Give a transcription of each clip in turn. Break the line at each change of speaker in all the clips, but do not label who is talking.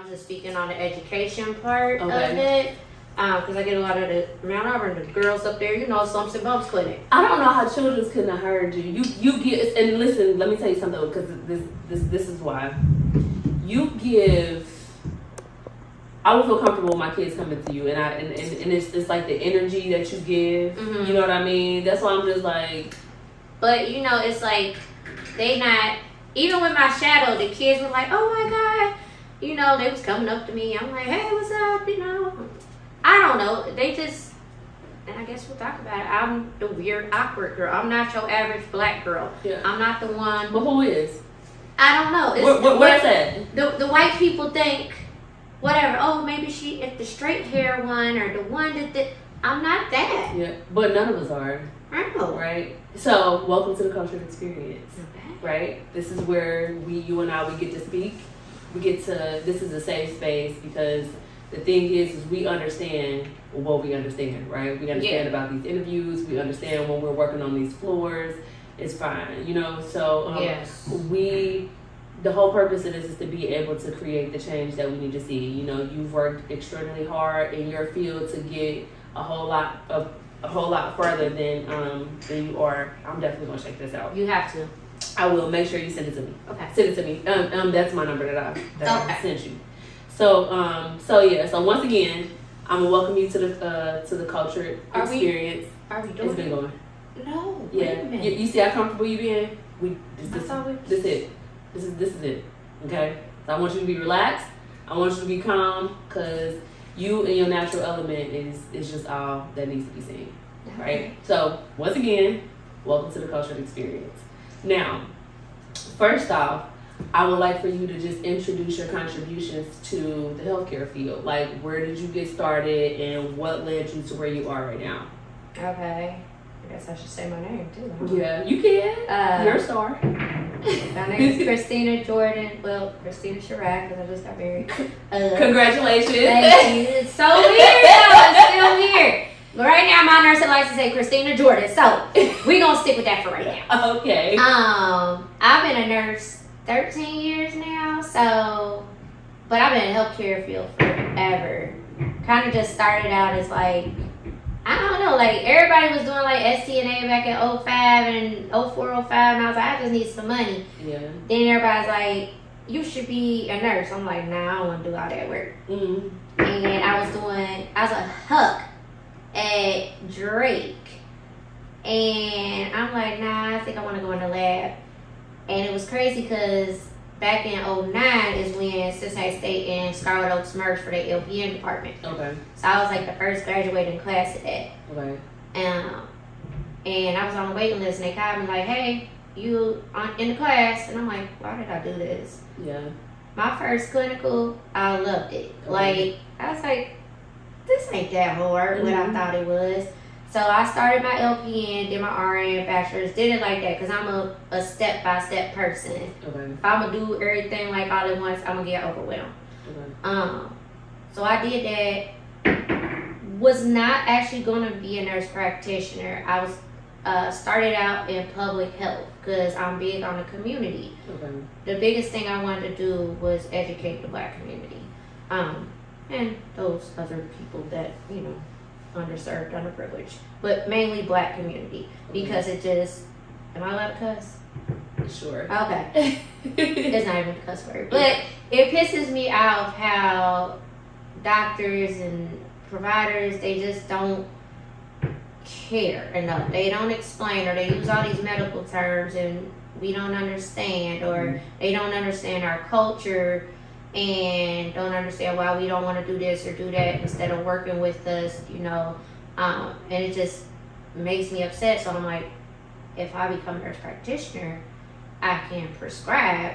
was just speaking on the education part of
Okay.
it. Because I get a lot of the Mount Auburn, the girls up there, slumps and bumps clinic.
I don't know how children's couldn't have heard you. You get, and listen, let me tell you something, because this is why. You give. I would feel comfortable with my kids coming to you, and it's like the energy that you give.
Mhm.
You know what I mean? That's why I'm just like.
But it's like they not, even with my shadow, the kids were like, "Oh my God," they was coming up to me. I'm like, "Hey, what's up?" I don't know. They just, and I guess we'll talk about it. I'm the weird, awkward girl. I'm not your average black girl.
Yeah.
I'm not the one.
But who is?
I don't know. It's
What's that?
The white people think, whatever. Oh, maybe if the straight hair one or the one that I'm not that.
Yeah, but none of us are.
I know.
Right? So, welcome to the Cultured Experience.
Okay.
Right? This is where you and I, we get to speak. This is a safe space, because the thing is we understand what we understand, right? We understand about these interviews. We understand when we're working on these floors. It's fine, So,
Yes.
the whole purpose of this is to be able to create the change that we need to see. You've worked extraordinarily hard in your field to get a whole lot further than you are. I'm definitely gonna check this out.
You have to.
I will. Make sure you send it to me.
Okay.
Send it to me. That's my number that I
Okay.
sent you. So once again, I'm gonna welcome you to the Cultured Experience.
Are we doing
It's been going.
No.
Yeah.
Wait a minute.
You see how comfortable you being?
I thought we-
This it. This is it. Okay. So I want you to be relaxed. I want you to be calm, because you and your natural element is just all that needs to be seen. Right? So once again, welcome to the Cultured Experience. Now, first off, I would like for you to just introduce your contributions to the healthcare field. Like, where did you get started and what led you to where you are right now?
Okay. I guess I should say my name too. Huh?
Yeah, you can. You're a star.
My name is Christina Jordan. Well, Christina Chirac, because I just got married.
Congratulations.
Thank you. It's so weird though. It's still weird. But right now, my nursing likes to say Christina Jordan. So we're going to stick with that for right now.
Okay.
I've been a nurse 13 years now. But I've been in the healthcare field forever. Kind of just started out as like, I don't know, like everybody was doing like STNA back in 05 and 04, 05, and I was like, I just need some money.
Yeah.
Then everybody's like, you should be a nurse. I'm like, nah, I don't want to do all that work.
Mm-hmm.
And I was a huck at Drake. And I'm like, nah, I think I want to go in the lab. And it was crazy because back in 09 is when Cincinnati State and Scarlet Oaks merged for the LPN department.
Okay.
So I was like the first graduating class of that.
Okay.
And I was on the waiting list, and they called me like, hey, you in the class? And I'm like, why did I do this?
Yeah.
My first clinical, I loved it.
Okay.
Like, I was like, this ain't that hard, what I
Mhm.
thought it was. So I started my LPN, did my RN, bachelor's, did it like that because I'm a step-by-step person.
Okay.
If I'm going to do everything like all at once, I'm going to get overwhelmed.
Okay.
So I did that. Was not actually going to be a nurse practitioner. I was started out in public health because I'm big on the community.
Okay.
The biggest thing I wanted to do was educate the black community. And those other people that, underserved, underprivileged. But mainly black community. Because it just, am I allowed to cuss?
Sure.
Okay. It's not even a cuss word. But it pisses me off how doctors and providers, they just don't care enough. They don't explain, or they use all these medical terms and we don't understand, or they don't understand our culture and don't understand why we don't want to do this or do that instead of working with us, and it just makes me upset. So I'm like, if I become a nurse practitioner, I can prescribe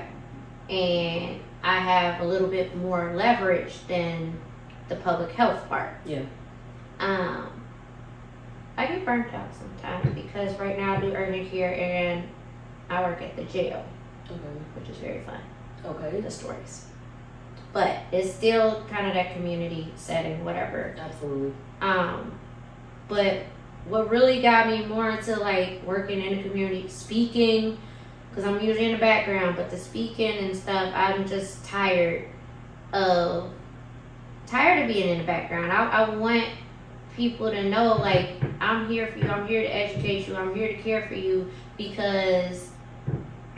and I have a little bit more leverage than the public health part.
Yeah.
I get burnt out sometimes because right now I do urgent care and I work at the jail,
Okay.
which is very fun.
Okay.
The stories. But it's still kind of that community setting, whatever.
Absolutely.
But what really got me more into like working in the community, speaking, because I'm usually in the background, but the speaking and stuff, I'm just tired tired of being in the background. I want people to know, like, I'm here for you. I'm here to educate you. I'm here to care for you, because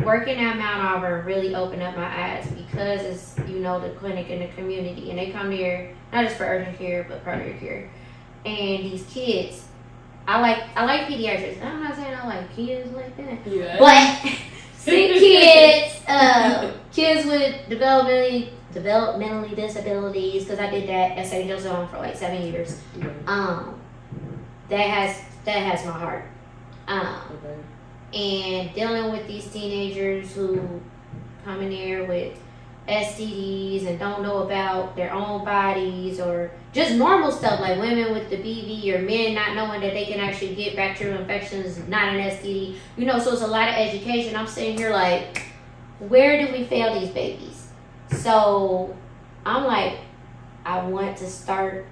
working at Mount Auburn really opened up my eyes, because it's, the clinic in the community, and they come here not just for urgent care but primary care. And these kids, I like pediatrics. I'm not saying I like kids like that, but sick kids, kids with developmentally disabilities, because I did that at St. Joseph's Home for like 7 years. That has my heart. And dealing with these teenagers who come in there with STDs and don't know about their own bodies, or just normal stuff like women with the BV, or men not knowing that they can actually get bacterial infections, not an STD. So it's a lot of education. I'm sitting here like, where do we fail these babies? So I'm like, I want to start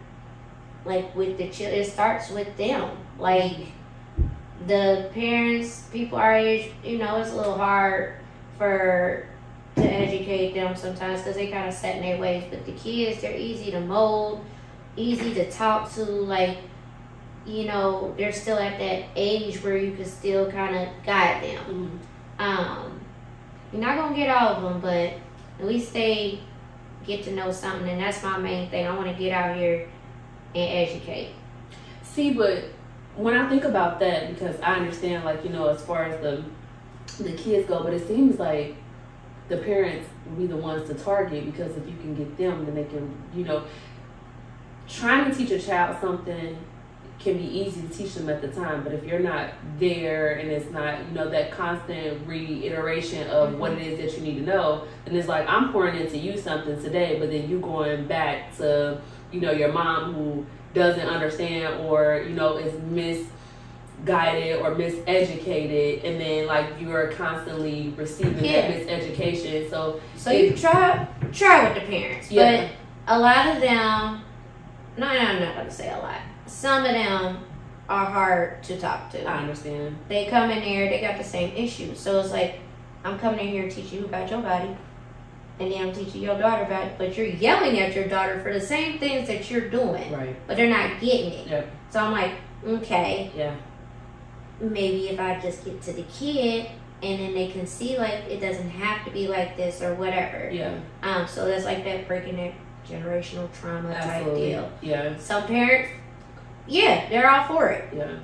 like with the children. It starts with them. Like, the parents, people our age, it's a little hard to educate them sometimes, because they kind of set in their ways. But the kids, they're easy to mold, easy to talk to. Like, they're still at that age where you can still kind of guide them. You're not gonna get all of them, but at least they get to know something, and that's my main thing. I want to get out here and educate.
See, but when I think about that, because I understand, like, as far as the kids go, but it seems like the parents will be the ones to target, because if you can get them, then they can, trying to teach a child something can be easy to teach them at the time, but if you're not there and it's not, that constant reiteration of what it is that you need to know, then it's like, I'm pouring into you something today, but then you going back to, your mom who doesn't understand, or, is misguided or miseducated, and then, like, you're constantly receiving that miseducation. So
you try with the parents, but a lot of them, no, I'm not going to say a lot. Some of them are hard to talk to.
I understand.
They come in there, they got the same issues. So it's like, I'm coming in here to teach you about your body, and then I'm teaching your daughter about it, but you're yelling at your daughter for the same things that you're doing.
Right.
But they're not getting it.
Yep.
So I'm like, okay.
Yeah.
Maybe if I just get to the kid, and then they can see, like, it doesn't have to be like this or whatever.
Yeah.
So that's like that breaking that generational trauma type deal.
Yeah.
Some parents, they're all for it.
Yeah.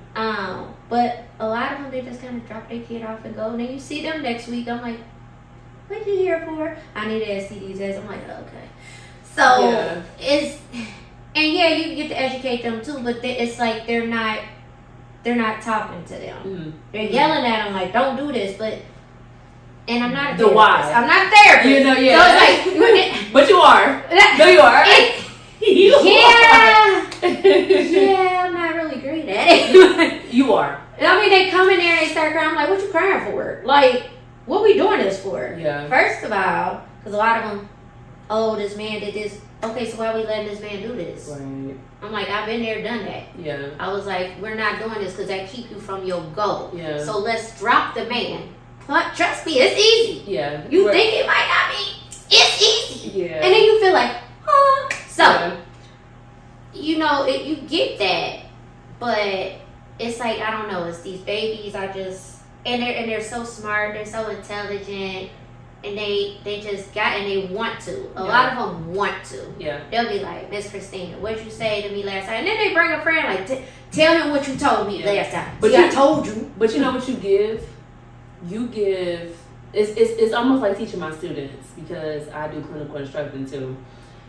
But a lot of them, they just kind of drop their kid off and go. And then you see them next week. I'm like, what you here for? I need an STD test. I'm like, okay. So it's, and you get to educate them too, but it's like they're not talking to them.
Mm-hmm.
They're yelling at them like, don't do this, but. And I'm not a
the why.
I'm not a therapist.
So
it's like,
but you are. No, you are.
I'm not really great at it.
You are.
I mean, they come in there and they start crying. I'm like, what you crying for? Like, what we doing this for?
Yeah.
First of all, because a lot of them, this man did this. Okay, so why we letting this man do this?
Right.
I'm like, I've been there, done that.
Yeah.
I was like, we're not doing this because that keep you from your goal.
Yeah.
So let's drop the man. But trust me, it's easy.
Yeah.
You think it might not be? It's easy.
Yeah.
And then you feel like, So, you get that, but it's like, I don't know, it's these babies and they're so smart, they're so intelligent, and they just and they want to. A lot of them want to.
Yeah.
They'll be like, Miss Christina, what'd you say to me last time? And then they bring a friend like, tell him what you told me last time.
But
I told you.
But you know what you give? You give, it's almost like teaching my students, because I do clinical instructing too.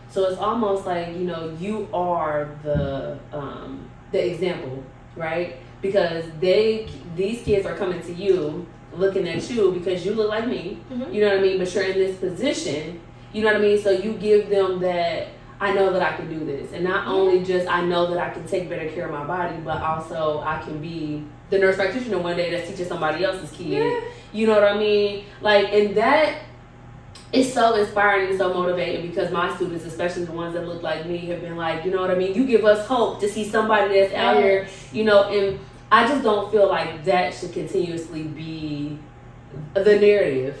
So it's almost like, you are the example, right? Because these kids are coming to you, looking at you because you look like me, you know what I mean? But you're in this position, you know what I mean? So you give them that, I know that I can do this. And not only just I know that I can take better care of my body, but also I can be the nurse practitioner one day that's teaching somebody else's kid. Yeah. You know what I mean? Like, and that is so inspiring and so motivating, because my students, especially the ones that look like me, have been like, you know what I mean? You give us hope to see somebody that's out here, and I just don't feel like that should continuously be the narrative.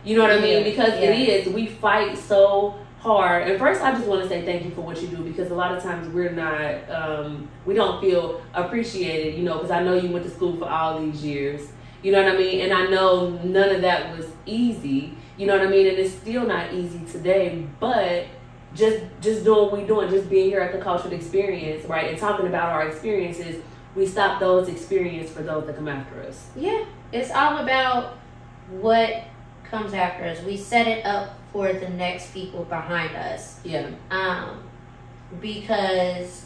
You know what I mean? Because it is. We fight so hard. And first, I just want to say thank you for what you do, because a lot of times we're not, we don't feel appreciated, you know, because I know you went to school for all these years, you know what I mean? And I know none of that was easy, you know what I mean? And it's still not easy today, but just doing what we're doing, just being here at the Cultured Experience, right, and talking about our experiences, we stop those experiences for those that come after us.
Yeah, it's all about what comes after us. We set it up for the next people behind us.
Yeah.
Because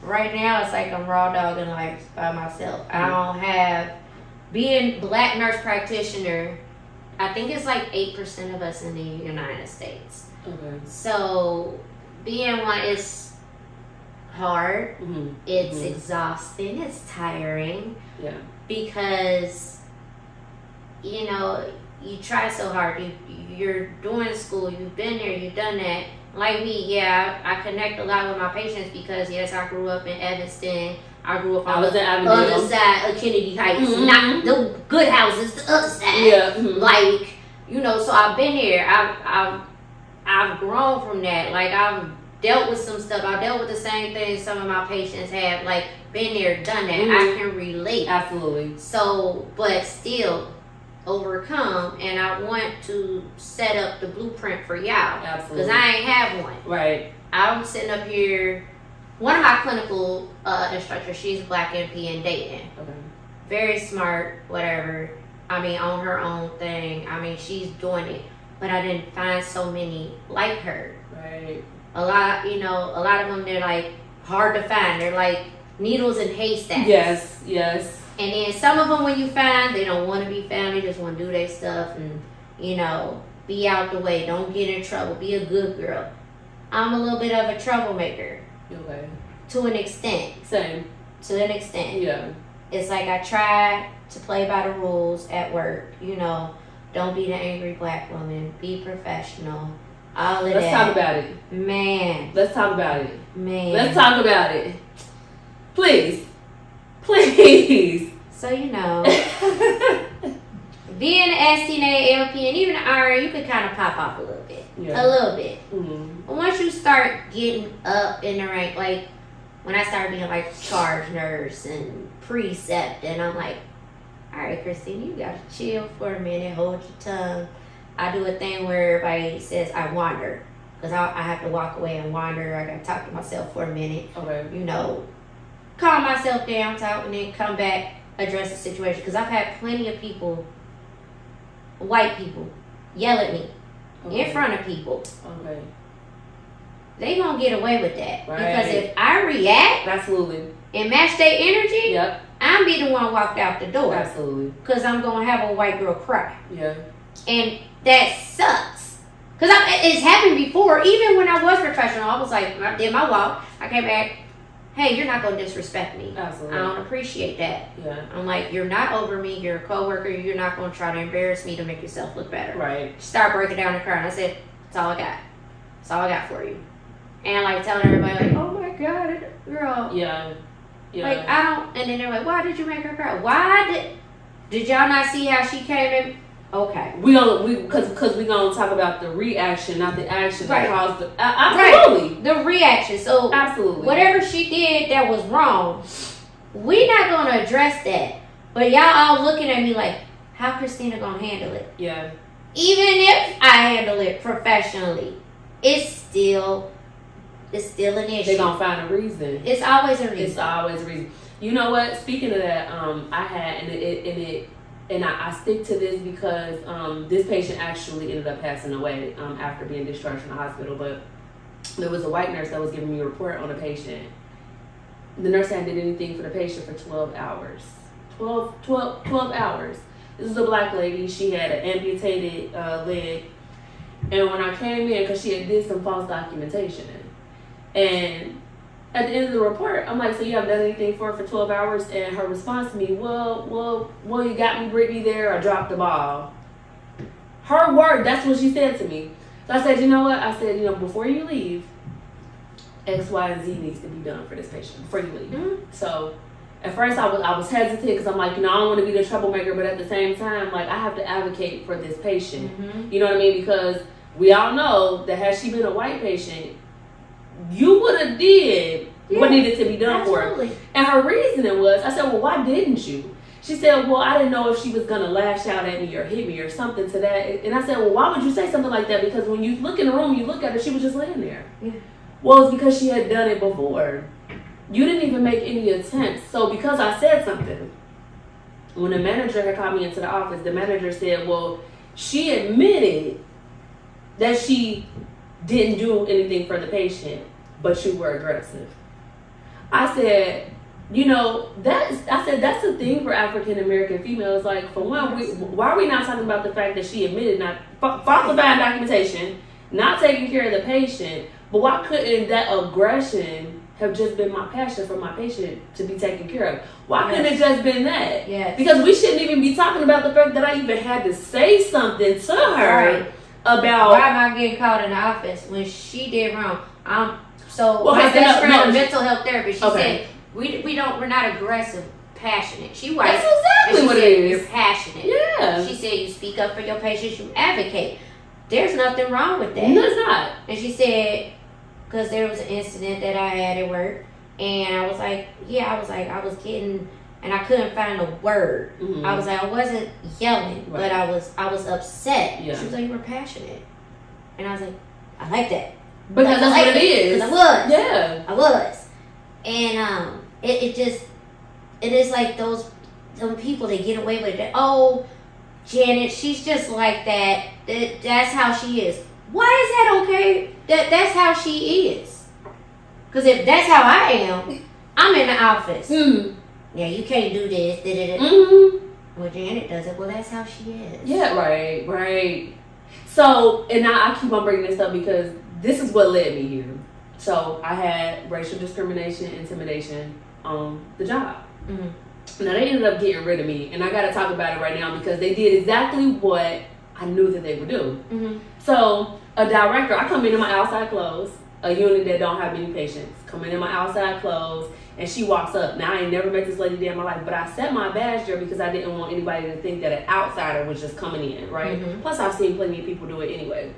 right now it's like I'm raw dogging life by myself. I don't have, being Black nurse practitioner, I think it's like 8% of us in the United States.
Okay.
So being one is hard.
Mm-hmm.
It's exhausting. It's tiring.
Yeah.
Because, you know, you try so hard. You're doing school. You've been there. You've done that. Like me, yeah, I connect a lot with my patients because, yes, I grew up in Evanston. I grew up on the other side of Kennedy Heights. Not the good houses, the other side.
Yeah.
Like, you know, so I've been there. I've grown from that. Like, I've dealt with some stuff. I dealt with the same things some of my patients have. Like, been there, done that. I can relate.
Absolutely.
So, but still overcome, and I want to set up the blueprint for y'all.
Absolutely.
Because I ain't have one.
Right.
I'm sitting up here. One of my clinical instructors, she's Black NP in Dayton.
Okay.
Very smart, whatever. I mean, on her own thing. I mean, she's doing it. But I didn't find so many like her.
Right.
A lot of them, they're like hard to find. They're like needles in haystacks.
Yes, yes.
And then some of them, when you find, they don't want to be found. They just want to do their stuff and, you know, be out the way. Don't get in trouble. Be a good girl. I'm a little bit of a troublemaker.
Okay.
To an extent.
Same.
To an extent.
Yeah.
It's like I try to play by the rules at work. You know, don't be the angry Black woman. Be professional. All of that.
Let's talk about it.
Man.
Let's talk about it.
Man.
Let's talk about it. Please. Please.
So, you know, being an STNA, LP, and even an RN, you could kind of pop off a little bit.
Yeah.
A little bit.
Mm-hmm.
But once you start getting up in the rank, like when I started being like charge nurse and precept, and I'm like, all right, Christina, you got to chill for a minute, hold your tongue. I do a thing where everybody says I wander, because I have to walk away and wander. I got to talk to myself for a minute.
Okay.
You know, calm myself down, talk, and then come back, address the situation. Because I've had plenty of people, white people, yell at me in front of people.
Okay.
They gonna get away with that.
Right.
Because if I react
Absolutely.
and match their energy,
Yep.
I'm be the one walked out the door.
Absolutely.
Because I'm gonna have a white girl cry.
Yeah.
And that sucks. Because it's happened before. Even when I was professional, I was like, I did my walk. I came back, hey, you're not going to disrespect me.
Absolutely.
I don't appreciate that.
Yeah.
I'm like, you're not over me. You're a coworker. You're not going to try to embarrass me to make yourself look better.
Right.
Start breaking down and crying. I said, that's all I got. That's all I got for you. And like telling everybody, like, oh my God, girl.
Yeah. Yeah.
Like, I don't, and then they're like, why did you make her cry? Why did y'all not see how she came in? Okay.
Because we gonna talk about the reaction, not the action that
Right.
caused the absolutely.
Right. The reaction. So
Absolutely.
whatever she did that was wrong, we not gonna address that. But y'all all looking at me like, how Christina gonna handle it?
Yeah.
Even if I handle it professionally, it's still an issue.
They gonna find a reason.
It's always a reason.
It's always a reason. You know what? Speaking of that, I had and I stick to this because this patient actually ended up passing away after being discharged from the hospital. But there was a white nurse that was giving me a report on a patient. The nurse hadn't did anything for the patient for 12 hours. 12 hours. This is a Black lady. She had an amputated leg. And when I came in, because she had did some false documentation. And at the end of the report, I'm like, so you haven't done anything for her for 12 hours? And her response to me, well, you got me, Brittany, there. I dropped the ball. Her word, that's what she said to me. So I said, you know what? I said, before you leave, X, Y, and Z needs to be done for this patient before you leave.
Mm-hmm.
So at first I was hesitant because I'm like, I don't want to be the troublemaker, but at the same time, like, I have to advocate for this patient.
Mm-hmm.
You know what I mean? Because we all know that had she been a white patient, you would have did what needed to be done for her. And her reasoning was, I said, well, why didn't you? She said, well, I didn't know if she was going to lash out at me or hit me or something to that. And I said, well, why would you say something like that? Because when you look in the room, you look at her, she was just laying there.
Yeah.
Well, it's because she had done it before. You didn't even make any attempts. So because I said something, when the manager had called me into the office, the manager said, well, she admitted that she didn't do anything for the patient, but you were aggressive. I said, that's the thing for African American females. Like, for one, why are we not talking about the fact that she admitted not falsifying documentation, not taking care of the patient, but why couldn't that aggression have just been my passion for my patient to be taken care of? Why couldn't it just been that?
Yes.
Because we shouldn't even be talking about the fact that I even had to say something to her about...
Why am I getting called in the office when she did wrong? My
okay,
best friend,
no,
a mental health therapist, she said, we're not aggressive, passionate. She white.
That's exactly what it is.
You're passionate.
Yeah.
She said you speak up for your patients, you advocate. There's nothing wrong with that.
No, it's not.
And she said, because there was an incident that I had at work, and I was like, I was getting, and I couldn't find a word.
Mm-hmm.
I was like, I wasn't yelling, but I was upset.
Yeah.
She was like, you were passionate. And I was like, I like that.
Because that's what it is.
I was.
Yeah.
I was. And it is like those people that get away with it. Oh, Janet, she's just like that. That's how she is. Why is that okay? That's how she is. Because if that's how I am, I'm in the office. Yeah, you can't do this. Well, Janet does it. Well, that's how she is.
Yeah, right. So, and now I keep on bringing this up because this is what led me here. So, I had racial discrimination, intimidation on the job. Mm-hmm. Now, they ended up getting rid of me, and I got to talk about it right now because they did exactly what I knew that they would do. Mm-hmm. So, a director, I come in my outside clothes, a unit that don't have many patients, come in my outside clothes, and she walks up. Now, I ain't never met this lady day in my life, but I set my badge there because I didn't want anybody to think that an outsider was just coming in, right? Mm-hmm. Plus, I've seen plenty of people do it anyway.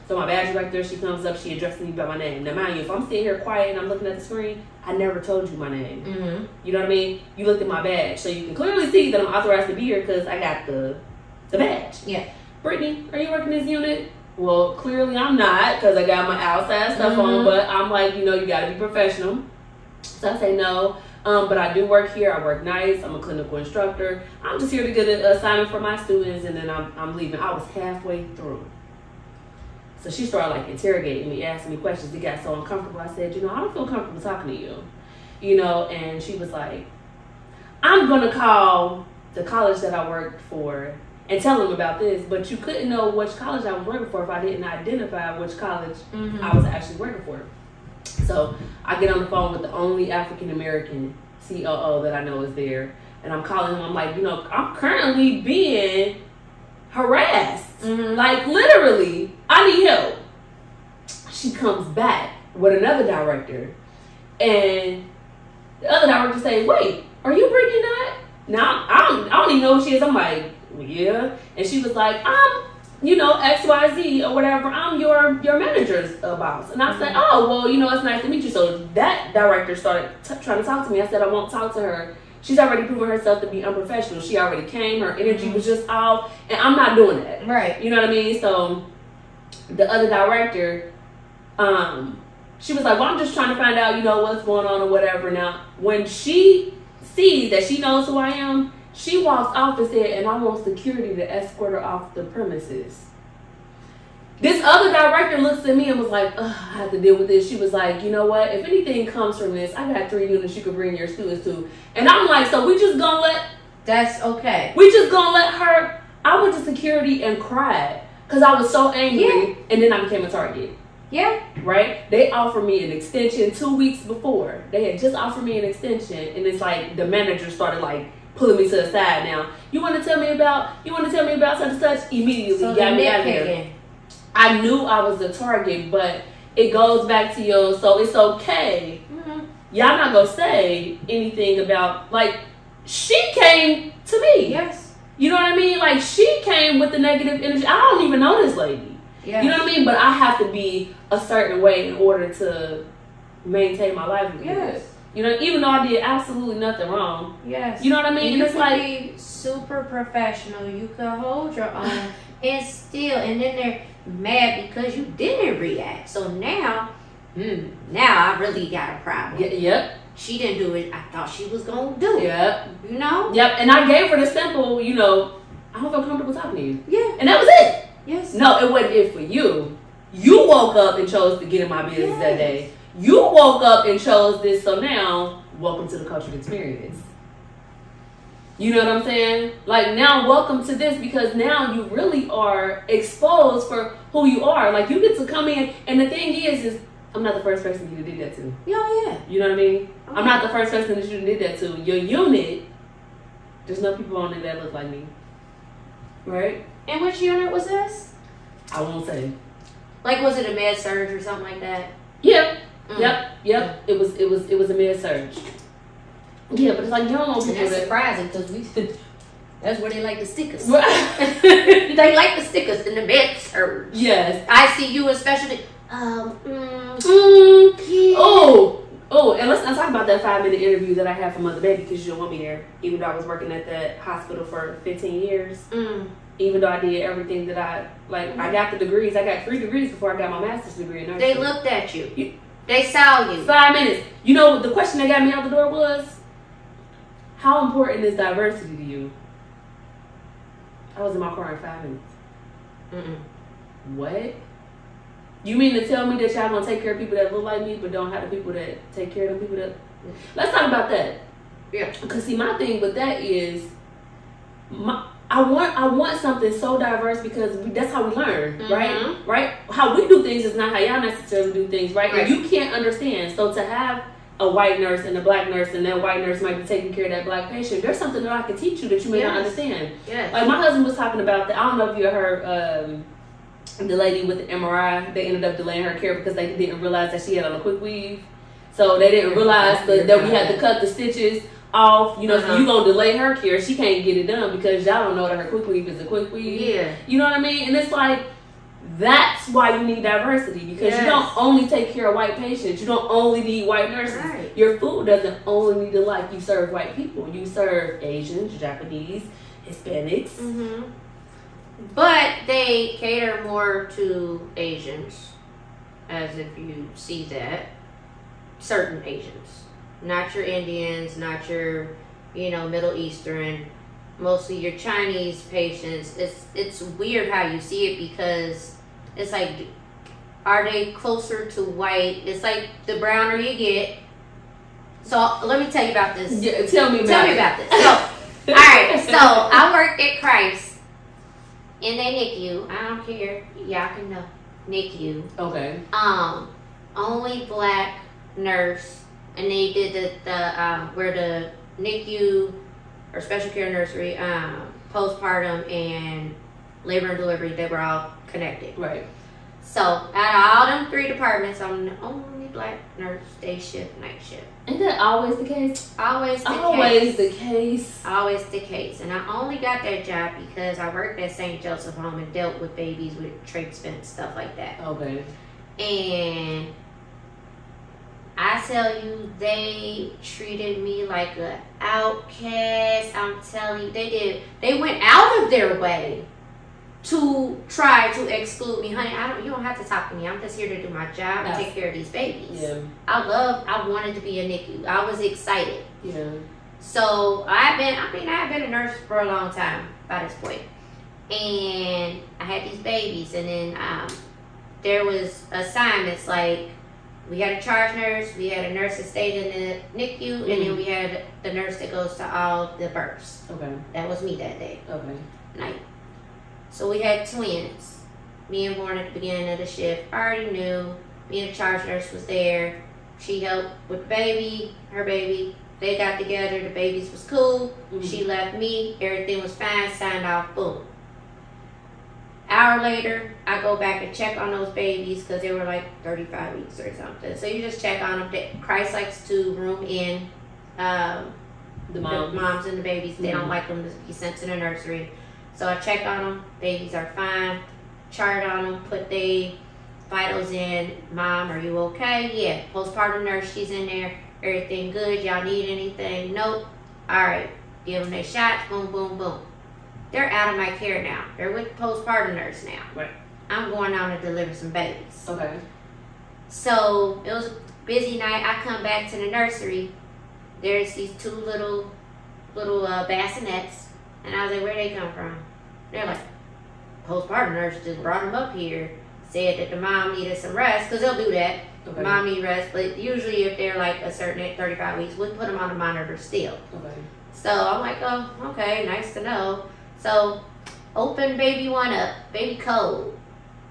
So my badge director, she comes up, she addresses me by my name. Now, mind you, if I'm sitting here quiet and I'm looking at the screen, I never told you my name. Mm-hmm. You know what I mean? You looked at my badge, so you can clearly see that I'm authorized to be here because I got the badge.
Yeah.
Brittany, are you working this unit? Well, clearly I'm not because I got my outside stuff on, but I'm like, you got to be professional. So I say no, but I do work here. I work nights. I'm a clinical instructor. I'm just here to get an assignment for my students, and then I'm leaving. I was halfway through. So she started interrogating me, asking me questions. It got so uncomfortable. I said, I don't feel comfortable talking to you. And she was like, I'm going to call the college that I worked for and tell them about this, but you couldn't know which college I was working for if I didn't identify which college I was actually working for. So I get on the phone with the only African American COO that I know is there, and I'm calling him. I'm like, I'm currently being harassed. Literally, I need help. She comes back with another director, and the other director say, wait, are you Brittany Knott? Now, I don't even know who she is. I'm like, yeah. And she was like, I'm, XYZ or whatever. I'm your manager's boss. And I said, oh, well, it's nice to meet you. So that director started trying to talk to me. I said, I won't talk to her. She's already proven herself to be unprofessional. She already came. Her energy was just off. And I'm not doing that.
Right.
You know what I mean? So the other director, she was like, well, I'm just trying to find out, what's going on or whatever. Now, when she sees that she knows who I am, she walks off and said, and I want security to escort her off the premises. This other director looks at me and was like, I have to deal with this. She was like, you know what? If anything comes from this, I got 3 units you could bring your students to. And I'm like, so we just gonna let...
That's okay.
We just gonna let her... I went to security and cried because I was so angry. Yeah. And then I became a target.
Yeah.
Right? They offered me an extension 2 weeks before. They had just offered me an extension. And it's like the manager started pulling me to the side now. You want to tell me about such and such? Immediately
so
got me out of there. I knew I was a target, but it goes back to so it's okay. Mm-hmm. Y'all not going to say anything about, she came to me.
Yes.
You know what I mean? She came with the negative energy. I don't even know this lady.
Yes.
You know what I mean? But I have to be a certain way in order to maintain my livelihood.
Yes.
You know, even though I did absolutely nothing wrong.
Yes.
You know what I mean?
And you
it's
could
like
be super professional. You could hold your own and still, and then they're mad because you didn't react. So now I really got a problem.
Yep.
She didn't do it. I thought she was gonna do it.
Yep.
You know?
Yep. And I gave her the simple, you know, I don't feel comfortable talking to you.
Yeah.
And that was it.
Yes.
No, it wasn't it for you. You woke up and chose to get in my business that day. You woke up and chose this, so now, welcome to the cultural experience. You know what I'm saying? Like, now, welcome to this, because now you really are exposed for who you are. Like, you get to come in, and the thing is I'm not the first person you did that to.
Yeah.
You know what I mean?
Okay.
I'm not the first person that you did that to. Your unit, there's no people on it that look like me. Right?
And which unit was this?
I won't say.
Like, was it a med surge or something like that?
Yep.
Mm.
Yep. It was a med surge. Yeah, but it's like you don't want
And
people
that's
that.
surprising because that's where they like the stickers.
Right.
They like the stickers in the med surge.
Yes.
ICU especially. Yeah.
Oh, and let's not talk about that 5-minute interview that I had for Mother Baby, because you don't want me there. Even though I was working at that hospital for 15 years. Even though I did everything that I got the degrees. I got 3 degrees before I got my master's degree in nursing.
They looked at you. They saw you.
5 minutes. You know, the question that got me out the door was, how important is diversity to you? I was in my car in 5 minutes. What? You mean to tell me that y'all gonna take care of people that look like me, but don't have the people that take care of them people that... Let's talk about that.
Yeah.
Because see, my thing with that is, I want something so diverse, because that's how we learn, right? Right? How we do things is not how y'all necessarily do things, right? And you can't understand. So to have a white nurse and a black nurse, and that white nurse might be taking care of that black patient, there's something that I can teach you that you may not understand.
Yes.
Like my husband was talking about that. I don't know if you heard the lady with the MRI. They ended up delaying her care because they didn't realize that she had on a quick weave. So they didn't realize that we had to cut the stitches off, you know, so you gonna delay her care. She can't get it done because y'all don't know that her quick weave is a quick weave.
Yeah.
You know what I mean? And it's like, that's why you need diversity, because you don't only take care of white patients. You don't only need white nurses.
Right.
Your food doesn't only need to you serve white people. You serve Asians, Japanese, Hispanics.
But they cater more to Asians, as if you see that. Certain Asians. Not your Indians, not your, Middle Eastern. Mostly your Chinese patients. It's weird how you see it, because it's like, are they closer to white? It's like the browner you get. So let me tell you about this.
Yeah, tell me about
this. So, alright, so I worked at Christ in their NICU. I don't care. Y'all can know. NICU.
Okay.
Only black nurse, and they did the where the NICU or special care nursery, postpartum and labor and delivery, they were all connected.
Right.
So out of all them 3 departments, I'm the only black nurse, day shift, night shift.
Ain't that always the case?
Always the case. Always the case. And I only got that job because I worked at St. Joseph Home and dealt with babies with trachs and stuff like that.
Okay.
And I tell you, they treated me like an outcast. I'm telling you, they did. They went out of their way to try to exclude me. Honey, you don't have to talk to me. I'm just here to do my job and take care of these babies.
Yeah.
I wanted to be a NICU. I was excited.
Yeah.
So I've been a nurse for a long time by this point. And I had these babies, and then there was assignments like, we had a charge nurse, we had a nurse that stayed in the NICU, and then we had the nurse that goes to all the births.
Okay.
That was me that day.
Okay.
Night. So we had twins. Being born at the beginning of the shift. I already knew. Me and the charge nurse was there. She helped with the baby, her baby. They got together, the babies was cool. She left me, everything was fine, signed off, boom. Hour later, I go back and check on those babies because they were like 35 weeks or something. So you just check on them. Christ likes to room in the moms and the babies. They don't like them to be sent to the nursery. So I check on them. Babies are fine. chart on them, put they vitals in. Mom, are you okay? Yeah. Postpartum nurse, she's in there. Everything good? Y'all need anything? Nope. All right. Give them their shots. Boom, boom, boom. They're out of my care now. They're with the postpartum nurse now.
Right.
I'm going on to deliver some babies.
Okay.
So it was a busy night. I come back to the nursery. There's these two little bassinets, and I was like, "Where they come from?" They're like, "Postpartum nurse just brought them up here. Said that the mom needed some rest, because they'll do that.
Okay.
Mom need rest, but usually if they're like a certain at 35 weeks, we put them on a monitor still."
Okay.
So I'm like, "Oh, okay, nice to know." So open baby one up, baby cold.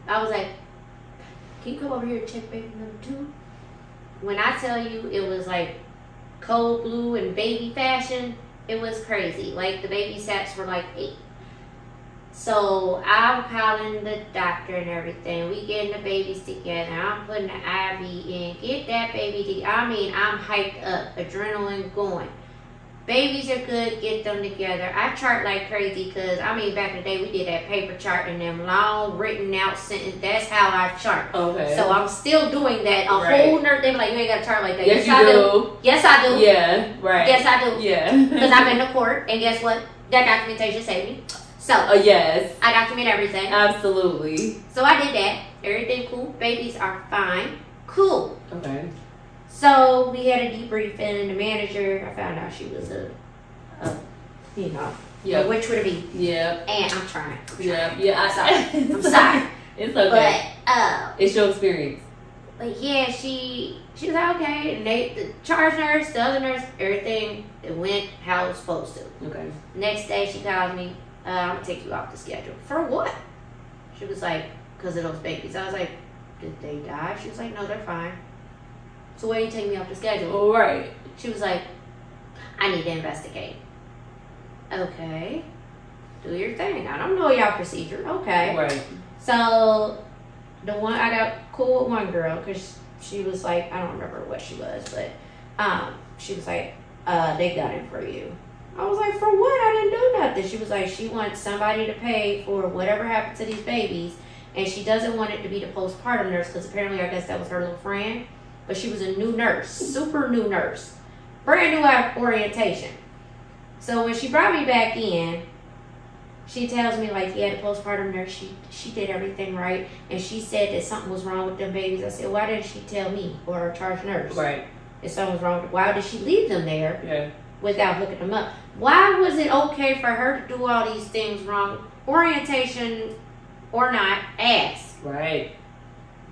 I was like, "Can you come over here and check baby number 2? When I tell you it was like cold blue and baby fashion, it was crazy. Like the baby sats were like 8. So I'm calling the doctor and everything. We getting the babies together. I'm putting the IV in. Get that baby I'm hyped up, adrenaline going. Babies are good, get them together. I chart like crazy because, back in the day we did that paper chart and them long written out sentence. That's how I chart.
Okay.
So I'm still doing that. A
Right.
whole nurse, they be like, "You ain't got to chart like that."
Yes, you
I
do.
Yes, I do.
Yeah. Right.
Yes, I do.
Yeah.
Because I've been to court, and guess what? That documentation saved me. So,
Yes.
I document everything.
Absolutely.
So I did that. Everything cool. Babies are fine. Cool.
Okay.
So we had a debrief, and the manager, I found out she was
Yeah.
which would it be?
Yeah.
And I'm trying.
Yeah. Yeah.
I'm sorry. I'm sorry.
It's okay.
But
It's your experience.
But yeah, she was like, okay. And the charge nurse, the other nurse, everything, it went how it was supposed to.
Okay.
Next day she calls me, I'm gonna take you off the schedule. For what? She was like, because of those babies. I was like, did they die? She was like, no, they're fine. So why you take me off the schedule?
All right.
She was like, I need to investigate. Okay. Do your thing. I don't know y'all procedure. Okay.
Right.
So the one, I got cool with one girl because she was like, I don't remember what she was, but she was like, they got it for you. I was like, for what? I didn't do nothing. She was like, she wants somebody to pay for whatever happened to these babies, and she doesn't want it to be the postpartum nurse because apparently I guess that was her little friend, but she was a new nurse, super new nurse, brand new at orientation. So when she brought me back in, she tells me like, yeah, the postpartum nurse, she did everything right, and she said that something was wrong with them babies. I said, why didn't she tell me or our charge nurse?
Right.
If something was wrong, why did she leave them there?
Yeah.
Without hooking them up? Why was it okay for her to do all these things wrong, orientation or not, ask?
Right.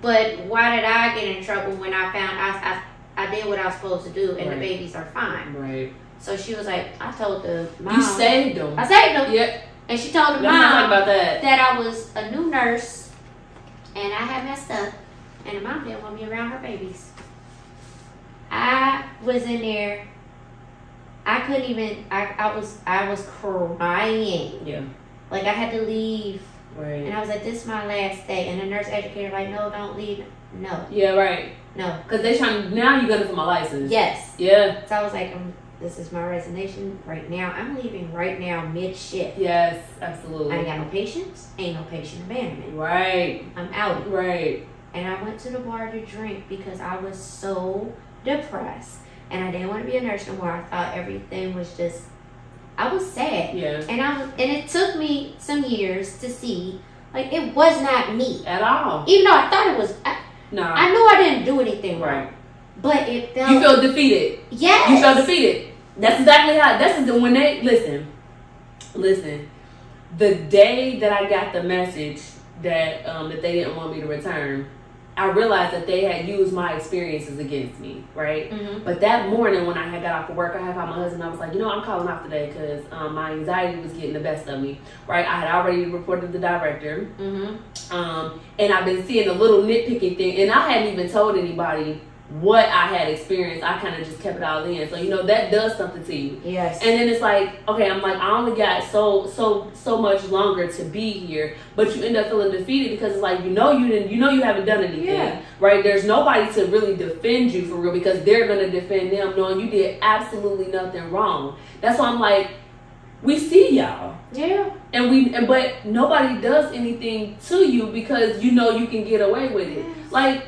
But why did I get in trouble when I found I did what I was supposed to do and
Right.
the babies are fine?
Right.
So she was like, I told the mom.
You saved them.
I saved them.
Yep.
And she told the
Let's not talk
mom
about that.
that I was a new nurse and I had messed up and the mom didn't want me around her babies. I was in there. I couldn't even. I was crying.
Yeah.
Like I had to leave,
Right.
and I was like, "This is my last day." And the nurse educator like, "No, don't leave. No,
Yeah. Right.
no,
Because they trying now. You got it for my license.
yes."
Yeah.
So I was like, "This is my resignation right now. I'm leaving right now, mid shift.
Yes.
I
Absolutely.
ain't got no patience. Ain't no patient abandonment.
Right.
I'm out."
Right.
And I went to the bar to drink because I was so depressed, and I didn't want to be a nurse no more. I thought everything was just. I was sad.
Yeah.
And it took me some years to see, like, it was not me.
At all.
Even though I thought it was,
No.
I knew I didn't do anything
Right.
wrong. But it felt.
You feel defeated.
Yes.
You felt defeated. That's exactly how. When they listen. The day that I got the message that that they didn't want me to return, I realized that they had used my experiences against me, right?
Mm-hmm.
But that morning when I had got off of work, I had called my husband. I was like, I'm calling off today because my anxiety was getting the best of me, right? I had already reported the director,
Mm-hmm.
and I've been seeing a little nitpicking thing, and I hadn't even told anybody what I had experienced. I kind of just kept it all in. So that does something to you.
Yes.
And then it's like, okay, I'm like, I only got so much longer to be here, but you end up feeling defeated because it's like, you haven't done anything,
Yeah.
right? There's nobody to really defend you for real because they're gonna defend them knowing you did absolutely nothing wrong. That's why I'm like, we see y'all.
Yeah.
But nobody does anything to you because you know you can get away with it.
Yes.
Like,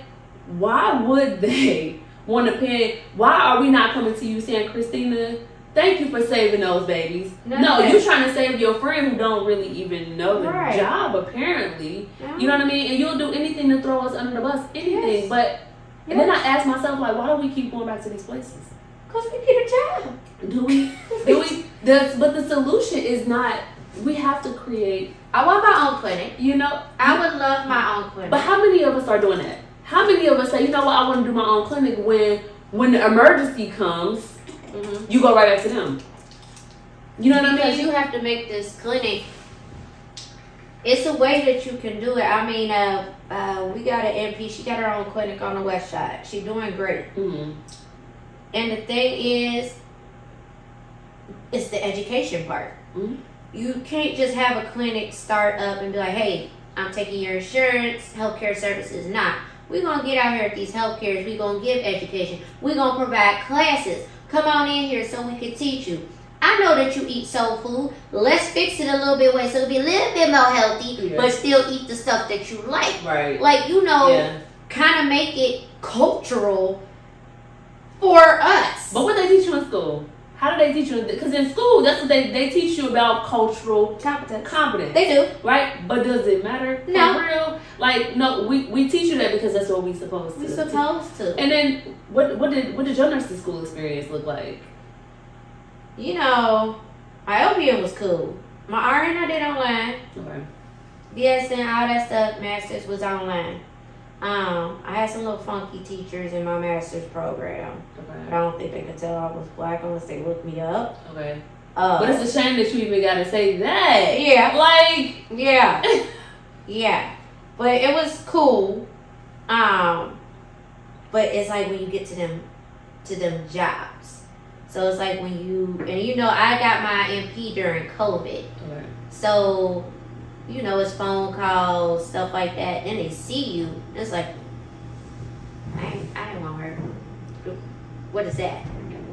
why would they want to pay? Why are we not coming to you saying, Christina, thank you for saving those babies? No, you're trying to save your friend who don't really even know the job, apparently. Yeah. You know what I mean? And you'll do anything to throw us under the bus, anything. Yes. But and then I ask myself, like, why do we keep going back to these places?
Because we get a job.
Do we? But the solution is not. We have to create.
I want my own clinic.
You know,
I would love my own clinic.
But how many of us are doing that? How many of us say, you know what, I want to do my own clinic when the emergency comes, you go right back to them. You know what I mean?
Because you have to make this clinic. It's a way that you can do it. I mean, we got an MP. She got her own clinic on the west side. She's doing great. Mm-hmm. And the thing is, it's the education part. Mm-hmm. You can't just have a clinic start up and be like, hey, I'm taking your insurance, healthcare services. Nah. We're going to get out here at these healthcares. We're going to give education. We're going to provide classes. Come on in here so we can teach you. I know that you eat soul food. Let's fix it a little bit way so it'll be a little bit more healthy, but still eat the stuff that you like.
Right.
Like, kind of make it cultural for us.
But what they teach you in school? How do they teach you? Because in school, that's what they teach you about cultural competence.
They do.
Right? But does it matter?
No.
For real? Like, no, we teach you that because that's what we supposed to.
We're supposed to.
And then, what did your nursing school experience look like?
You know, my LPN was cool. My RN I did online.
Okay.
BS and all that stuff, masters was online. I had some little funky teachers in my master's program. Okay. But I don't think they could tell I was black unless they looked me up.
Okay. But it's a shame that you even gotta say that.
Yeah.
Like.
Yeah. Yeah. But it was cool. But it's like when you get to them jobs. So it's like when I got my MP during COVID.
Okay.
So it's phone calls, stuff like that. Then they see you. It's like, I didn't want her. What is that?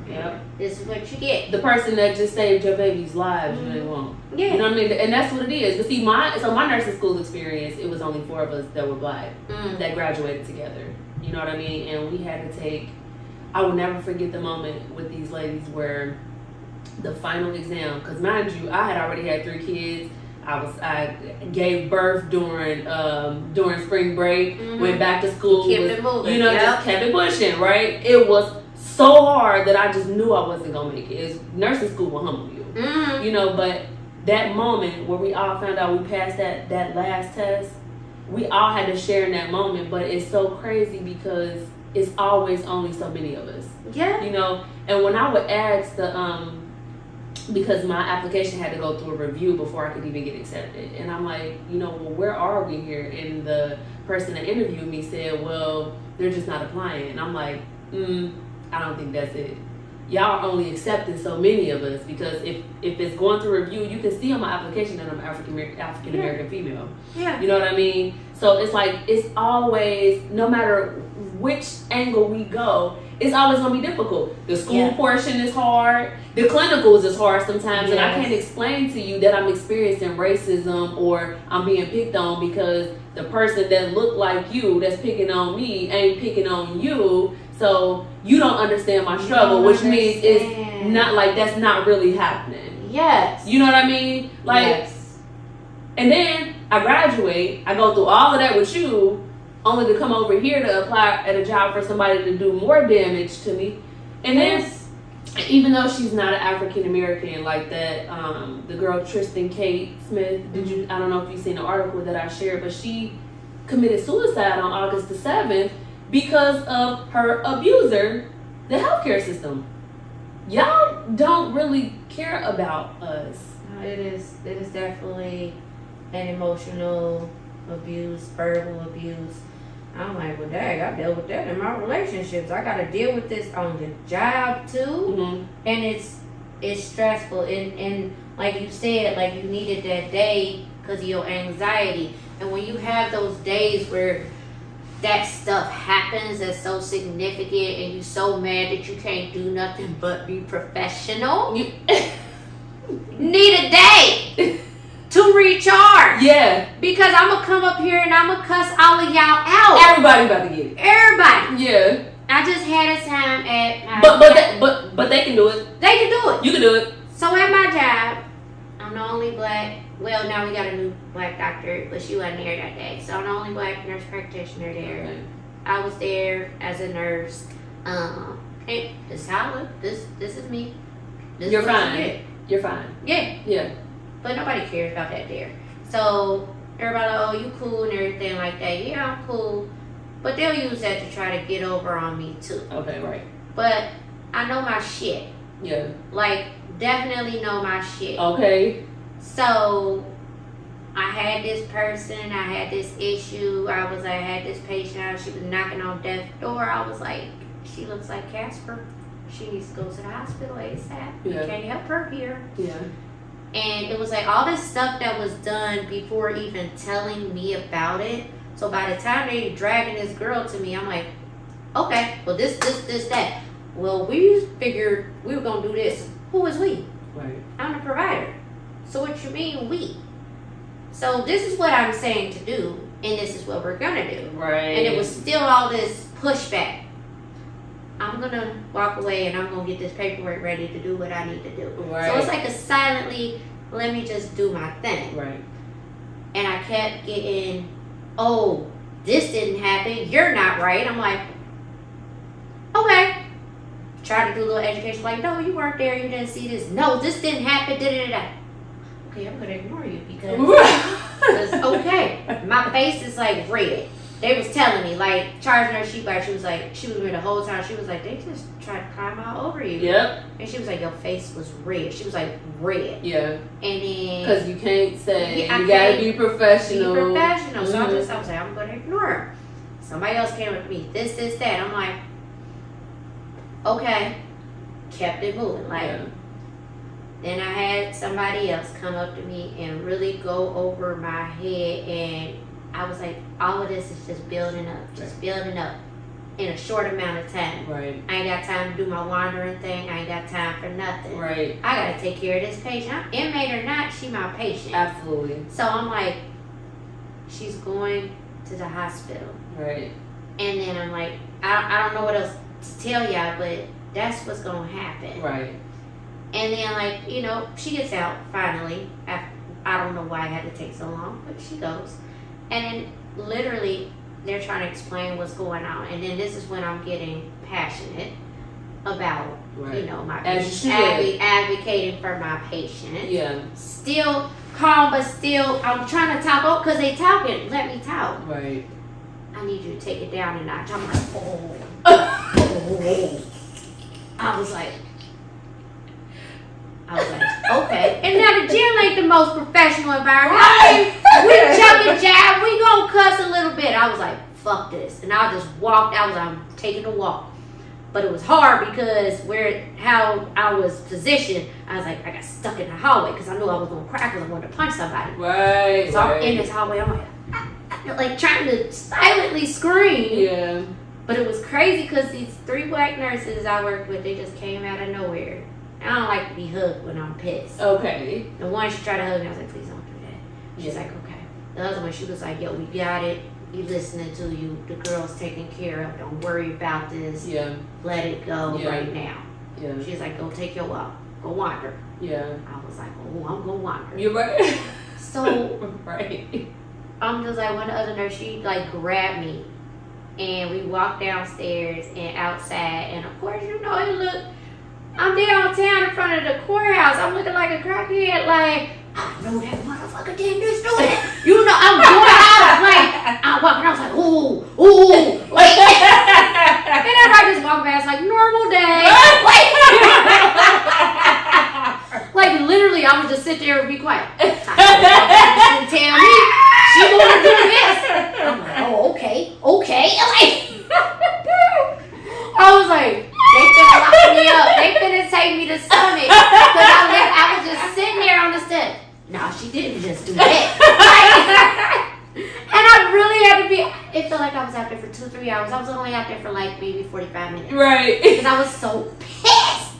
Yep.
This is what you get.
The person that just saved your baby's lives, you didn't want.
Yeah.
You know what I mean? And that's what it is. But see, my nursing school experience, it was only 4 of us that were black that graduated together. You know what I mean? And we had to take. I will never forget the moment with these ladies where the final exam, because mind you, I had already had 3 kids. I gave birth during spring break, went back to school,
kept it moving,
just kept it pushing, right? It was so hard that I just knew I wasn't gonna make it. Nursing school will humble you, but that moment where we all found out we passed that last test, we all had to share in that moment, but it's so crazy because it's always only so many of us.
Yeah.
And when I would ask because my application had to go through a review before I could even get accepted. And I'm like, well, where are we here? And the person that interviewed me said, well, they're just not applying. And I'm like, I don't think that's it. Y'all are only accepting so many of us because if it's going through review, you can see on my application that I'm African American female.
Yeah.
You know what I mean? So it's like, it's always, no matter which angle we go, it's always going to be difficult. The school portion is hard. The clinicals is hard sometimes. Yes. And I can't explain to you that I'm experiencing racism or I'm being picked on because the person that looked like you that's picking on me ain't picking on you. So you don't understand my struggle, which means it's not like that's not really happening.
Yes.
You know what I mean? Like, yes. And then I graduate. I go through all of that with you, only to come over here to apply at a job for somebody to do more damage to me. And then, even though she's not an African American like that, the girl Tristan Kate Smith, I don't know if you've seen the article that I shared, but she committed suicide on August the 7th because of her abuser, the healthcare system. Y'all don't really care about us.
It is definitely an emotional abuse, verbal abuse. I'm like, well, dang, I dealt with that in my relationships. I got to deal with this on the job too, and it's stressful. And like you said, like you needed that day because of your anxiety. And when you have those days where that stuff happens that's so significant, and you're so mad that you can't do nothing but be professional. need a day to recharge.
Yeah.
Because I'm going to come up here and I'm going to cuss all of y'all out.
Everybody about to get it.
Everybody.
Yeah.
I just had a time at my
But they can do it.
They can do it.
You can do it.
So at my job, I'm the only black. Well, now we got a new black doctor, but she wasn't there that day. So I'm the only black nurse practitioner there.
Okay.
I was there as a nurse. Hey, this is how I look. This is me. This
You're
is what you
fine.
get.
You're fine.
Yeah.
Yeah.
But nobody cares about that there. So everybody like, oh, you cool and everything like that. Yeah, I'm cool. But they'll use that to try to get over on me too.
Okay, right.
But I know my shit.
Yeah.
Like, definitely know my shit.
Okay.
So I had this person, I had this issue. I had this patient, she was knocking on death's door. I was like, she looks like Casper. She needs to go to the hospital ASAP. We
Yeah.
can't help her here.
Yeah.
And it was like all this stuff that was done before even telling me about it. So by the time they dragging this girl to me, I'm like, okay, well this, that. Well, we figured we were gonna do this. Who is we?
Right.
I'm the provider. So what you mean we? So this is what I'm saying to do, and this is what we're gonna do.
Right.
And it was still all this pushback. I'm gonna walk away and I'm gonna get this paperwork ready to do what I need to do.
Right.
So it's like a silently, let me just do my thing.
Right.
And I kept getting, oh, this didn't happen. You're not right. I'm like, okay. Try to do a little education, like, no, you weren't there. You didn't see this. No, this didn't happen. Da-da-da-da. Okay, I'm gonna ignore you because okay, my face is like red. They was telling me, like, charging her sheep like she was with me the whole time. She was like, they just tried to climb all over you.
Yep.
And she was like, your face was red. She was like, red.
Yeah.
And then
Because you can't say,
Yeah, I
you gotta
can't
be professional.
be professional. So
Mhm.
I was like, I'm gonna ignore her. Somebody else came with me. This, that. I'm like, okay. Kept it moving. Like,
Yeah.
then I had somebody else come up to me and really go over my head, and I was like, all of this is just building up in a short amount of time.
Right.
I ain't got time to do my wandering thing. I ain't got time for nothing.
Right.
I gotta take care of this patient. I'm inmate or not, she my patient.
Absolutely.
So I'm like, she's going to the hospital.
Right.
And then I'm like, I don't know what else to tell y'all, but that's what's gonna happen.
Right.
And then, like, you know, she gets out finally. I don't know why it had to take so long, but she goes. And then, literally, they're trying to explain what's going on. And then this is when I'm getting passionate about,
Right.
you know, my
As you
patient,
should.
advocating for my patient.
Yeah.
Still calm, but still, I'm trying to talk. Oh, because they talking. Let me talk.
Right.
I need you to take it down a notch. I'm like, oh. I was like, okay. And now the gym ain't the most professional environment.
Right.
We jump and jab. We gonna cuss a little bit. I was like, fuck this. And I just walked. I'm taking a walk. But it was hard because how I was positioned, I was like, I got stuck in the hallway because I knew I was gonna cry because I wanted to punch somebody.
Right.
So I'm in this hallway. I'm like trying to silently scream.
Yeah.
But it was crazy because these 3 black nurses I worked with, they just came out of nowhere. I don't like to be hugged when I'm pissed.
Okay.
The one, she tried to hug me. I was like, please don't do that. She's like, okay. The other one, she was like, yo, we got it. We listening to you. The girl's taken care of. Don't worry about this.
Yeah.
Let it go right now.
Yeah.
She's like, go take your walk. Go wander.
Yeah.
I was like, oh, I'm going to wander.
You're right.
So
right.
I'm just like, one of the other nurse, she like grabbed me. And we walked downstairs and outside. And of course, you know, it looked, I'm downtown in front of the courthouse. I'm looking like a crackhead, like, I know that motherfucker didn't just do it. You know, I'm going out. Like, I walked and I was like, ooh. Like, and everybody just walked past like, normal day. Like, literally, I would just sit there and be quiet. I didn't tell me she wanna do this. I'm like, oh, okay. Like, I was like, they finna lock me up. They finna take me to Summit. Because I was just sitting there on the step. No, she didn't just do that. And I really had to be, it felt like I was out there for 2-3 hours. I was only out there for like maybe 45 minutes.
Right.
Because I was so pissed.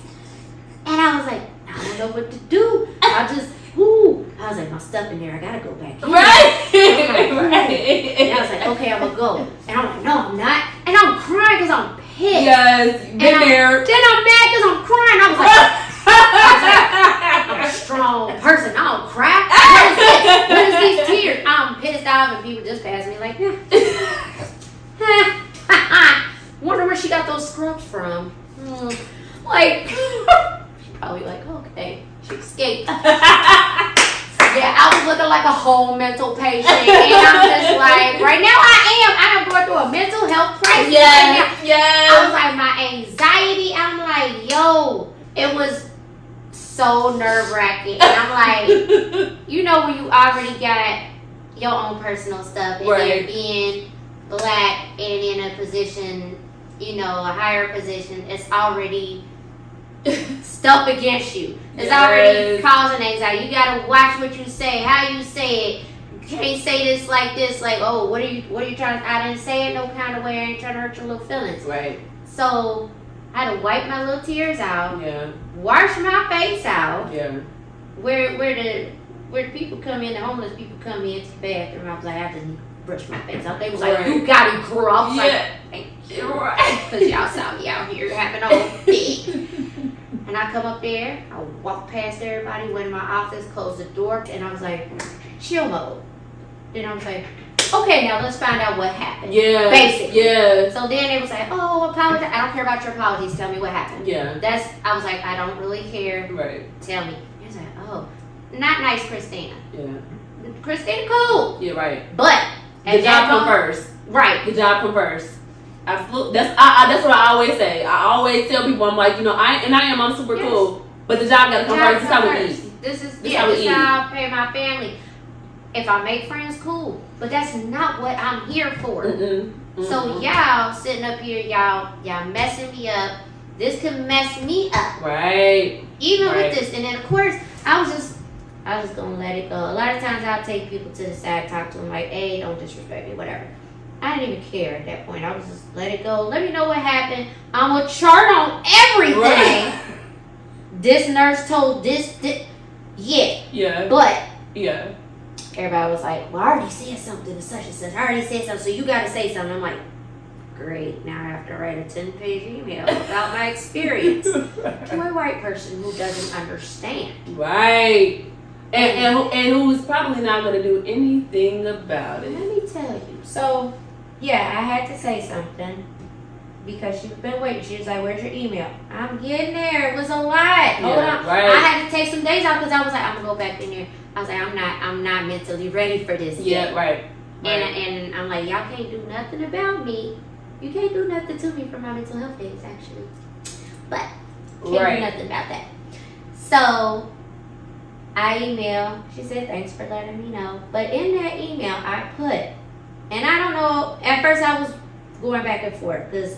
And I was like, I don't know what to do. I was like, my stuff in there, I gotta go back in.
Right.
And I was like, okay, I'm gonna go. And I'm like, no, I'm not. And I'm crying because I'm pissed.
Yes, been there.
Then I'm mad because I'm crying. I was like, I'm a strong person. I don't cry. What is these tears? I'm pissed off, and people just pass me like, wonder where she got those scrubs from. Like, she probably like, okay, she escaped. Yeah, I was looking like a whole mental patient, and I'm just like, right now I'm going through a mental health crisis right now.
Yes.
I was like, my anxiety, I'm like, yo, it was so nerve-wracking. And I'm like, you know, when you already got your own personal stuff, and then being black and in a position, you know, a higher position, it's already stuff against you. It's already causing anxiety. You gotta watch what you say, how you say it. You can't say this like this, like, oh, what are you trying to, I didn't say it no kind of way, I ain't trying to hurt your little feelings.
Right.
So I had to wipe my little tears out,
Yeah.
wash my face out.
Yeah.
Where the people come in, the homeless people come into the bathroom, I was like, I just brush my face out. They was like, you got it, girl. I was like, thank you.
Right.
Because y'all saw me out here having a whole thing. And I come up there, I walk past everybody, went in my office, closed the door, and I was like, chill mode. Then I was like, okay, now let's find out what happened.
Yeah.
Basically.
Yeah.
So then it was like, oh, apologize. I don't care about your apologies. Tell me what happened.
Yeah.
I was like, I don't really care.
Right.
Tell me. He was like, oh, not nice, Christina.
Yeah.
Christina, cool.
Yeah, right.
But
The job come first.
Right.
The job come first. Absolutely. That's what I always say. I always tell people, I'm like, you know, I'm super cool, but the job gotta come first. This is how we eat.
This is how I pay my family. If I make friends, cool, but that's not what I'm here for. So y'all sitting up here, y'all messing me up. This could mess me up.
Right.
Even with this, and then of course I was just gonna let it go. A lot of times I'll take people to the side, talk to them like, hey, don't disrespect me, whatever. I didn't even care at that point. I was just let it go. Let me know what happened. I'm gonna chart on everything.
Right.
This nurse told this. Yeah.
Yeah.
But.
Yeah.
Everybody was like, well, I already said something to such and such. I already said something, so you gotta say something. I'm like, great. Now I have to write a 10-page email about my experience to a white person who doesn't understand.
Right. And who's probably not going to do anything about it.
Let me tell you. So, yeah, I had to say something because she's been waiting. She was like, where's your email? I'm getting there. It was a lot. Hold on.
Right.
I had to take some days off because I was like, I'm going to go back in there. I was like, I'm not mentally ready for this yet.
Right.
And I'm like, y'all can't do nothing about me. You can't do nothing to me for my mental health days, actually. But can't do nothing about that. So I emailed. She said, thanks for letting me know. But in that email, I put, and I don't know, at first I was going back and forth because,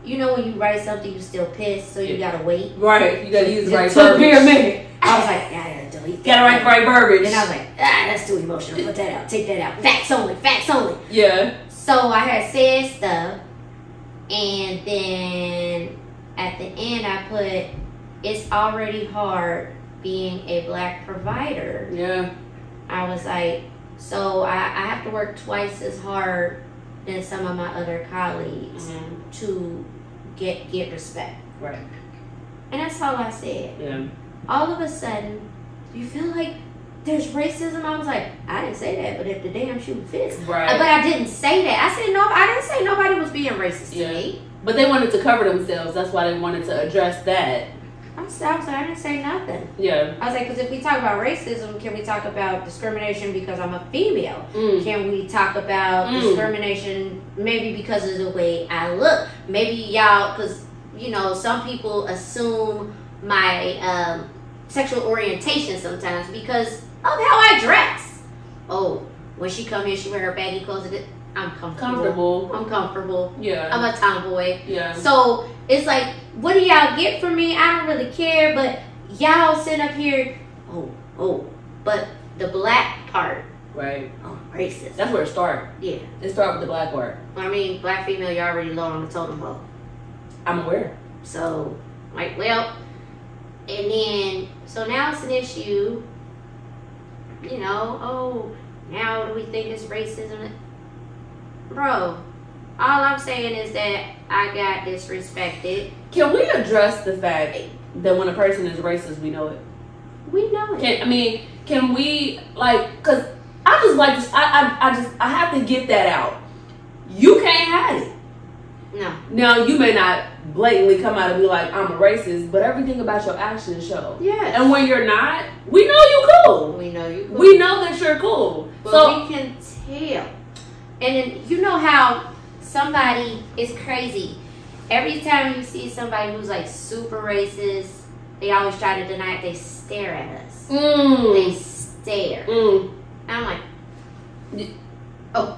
you know, when you write something, you still pissed, so you gotta wait.
Right. You gotta use the right
verbiage. It took me a minute. I was like, I gotta delete that.
Gotta write the right verbiage.
And I was like, that's too emotional. Put that out. Take that out. Facts only. Facts only.
Yeah.
So I had said stuff, and then at the end I put, it's already hard being a black provider.
Yeah.
I was like, so I have to work twice as hard than some of my other colleagues to get respect.
Right.
And that's all I said.
Yeah.
All of a sudden, you feel like there's racism. I was like, I didn't say that, but if the damn shoe fits.
Right.
But I didn't say that. I said no. I didn't say nobody was being racist to me.
But they wanted to cover themselves. That's why they wanted to address that.
I was like, I didn't say nothing.
Yeah.
I was like, because if we talk about racism, can we talk about discrimination because I'm a female? Can we talk about discrimination maybe because of the way I look? Maybe y'all, because, you know, some people assume my sexual orientation sometimes because of how I dress. Oh, when she come here, she wear her baggy clothes. I'm comfortable. I'm comfortable.
Yeah.
I'm a tomboy.
Yeah.
So it's like, what do y'all get from me? I don't really care, but y'all sitting up here, but the black part.
Right.
Oh, racist.
That's where it starts.
Yeah.
It starts with the black part.
I mean, black female, you're already low on the totem pole.
I'm aware.
So, like, well, And then, so now it's an issue. You know, oh, now do we think it's racism? Bro, all I'm saying is that I got disrespected.
Can we address the fact that when a person is racist, we know it?
We know it.
Can we, like, because I just like this, I have to get that out. You can't hide it.
No.
Now, you may not blatantly come out and be like, I'm a rachist, but everything about your actions show.
Yeah.
And when you're not, we know you cool.
We know you cool.
We know that you're cool.
But
so
we can tell. And then, you know how somebody is crazy. Every time you see somebody who's like super racist, they always try to deny it. They stare at us. They stare. And I'm like, oh,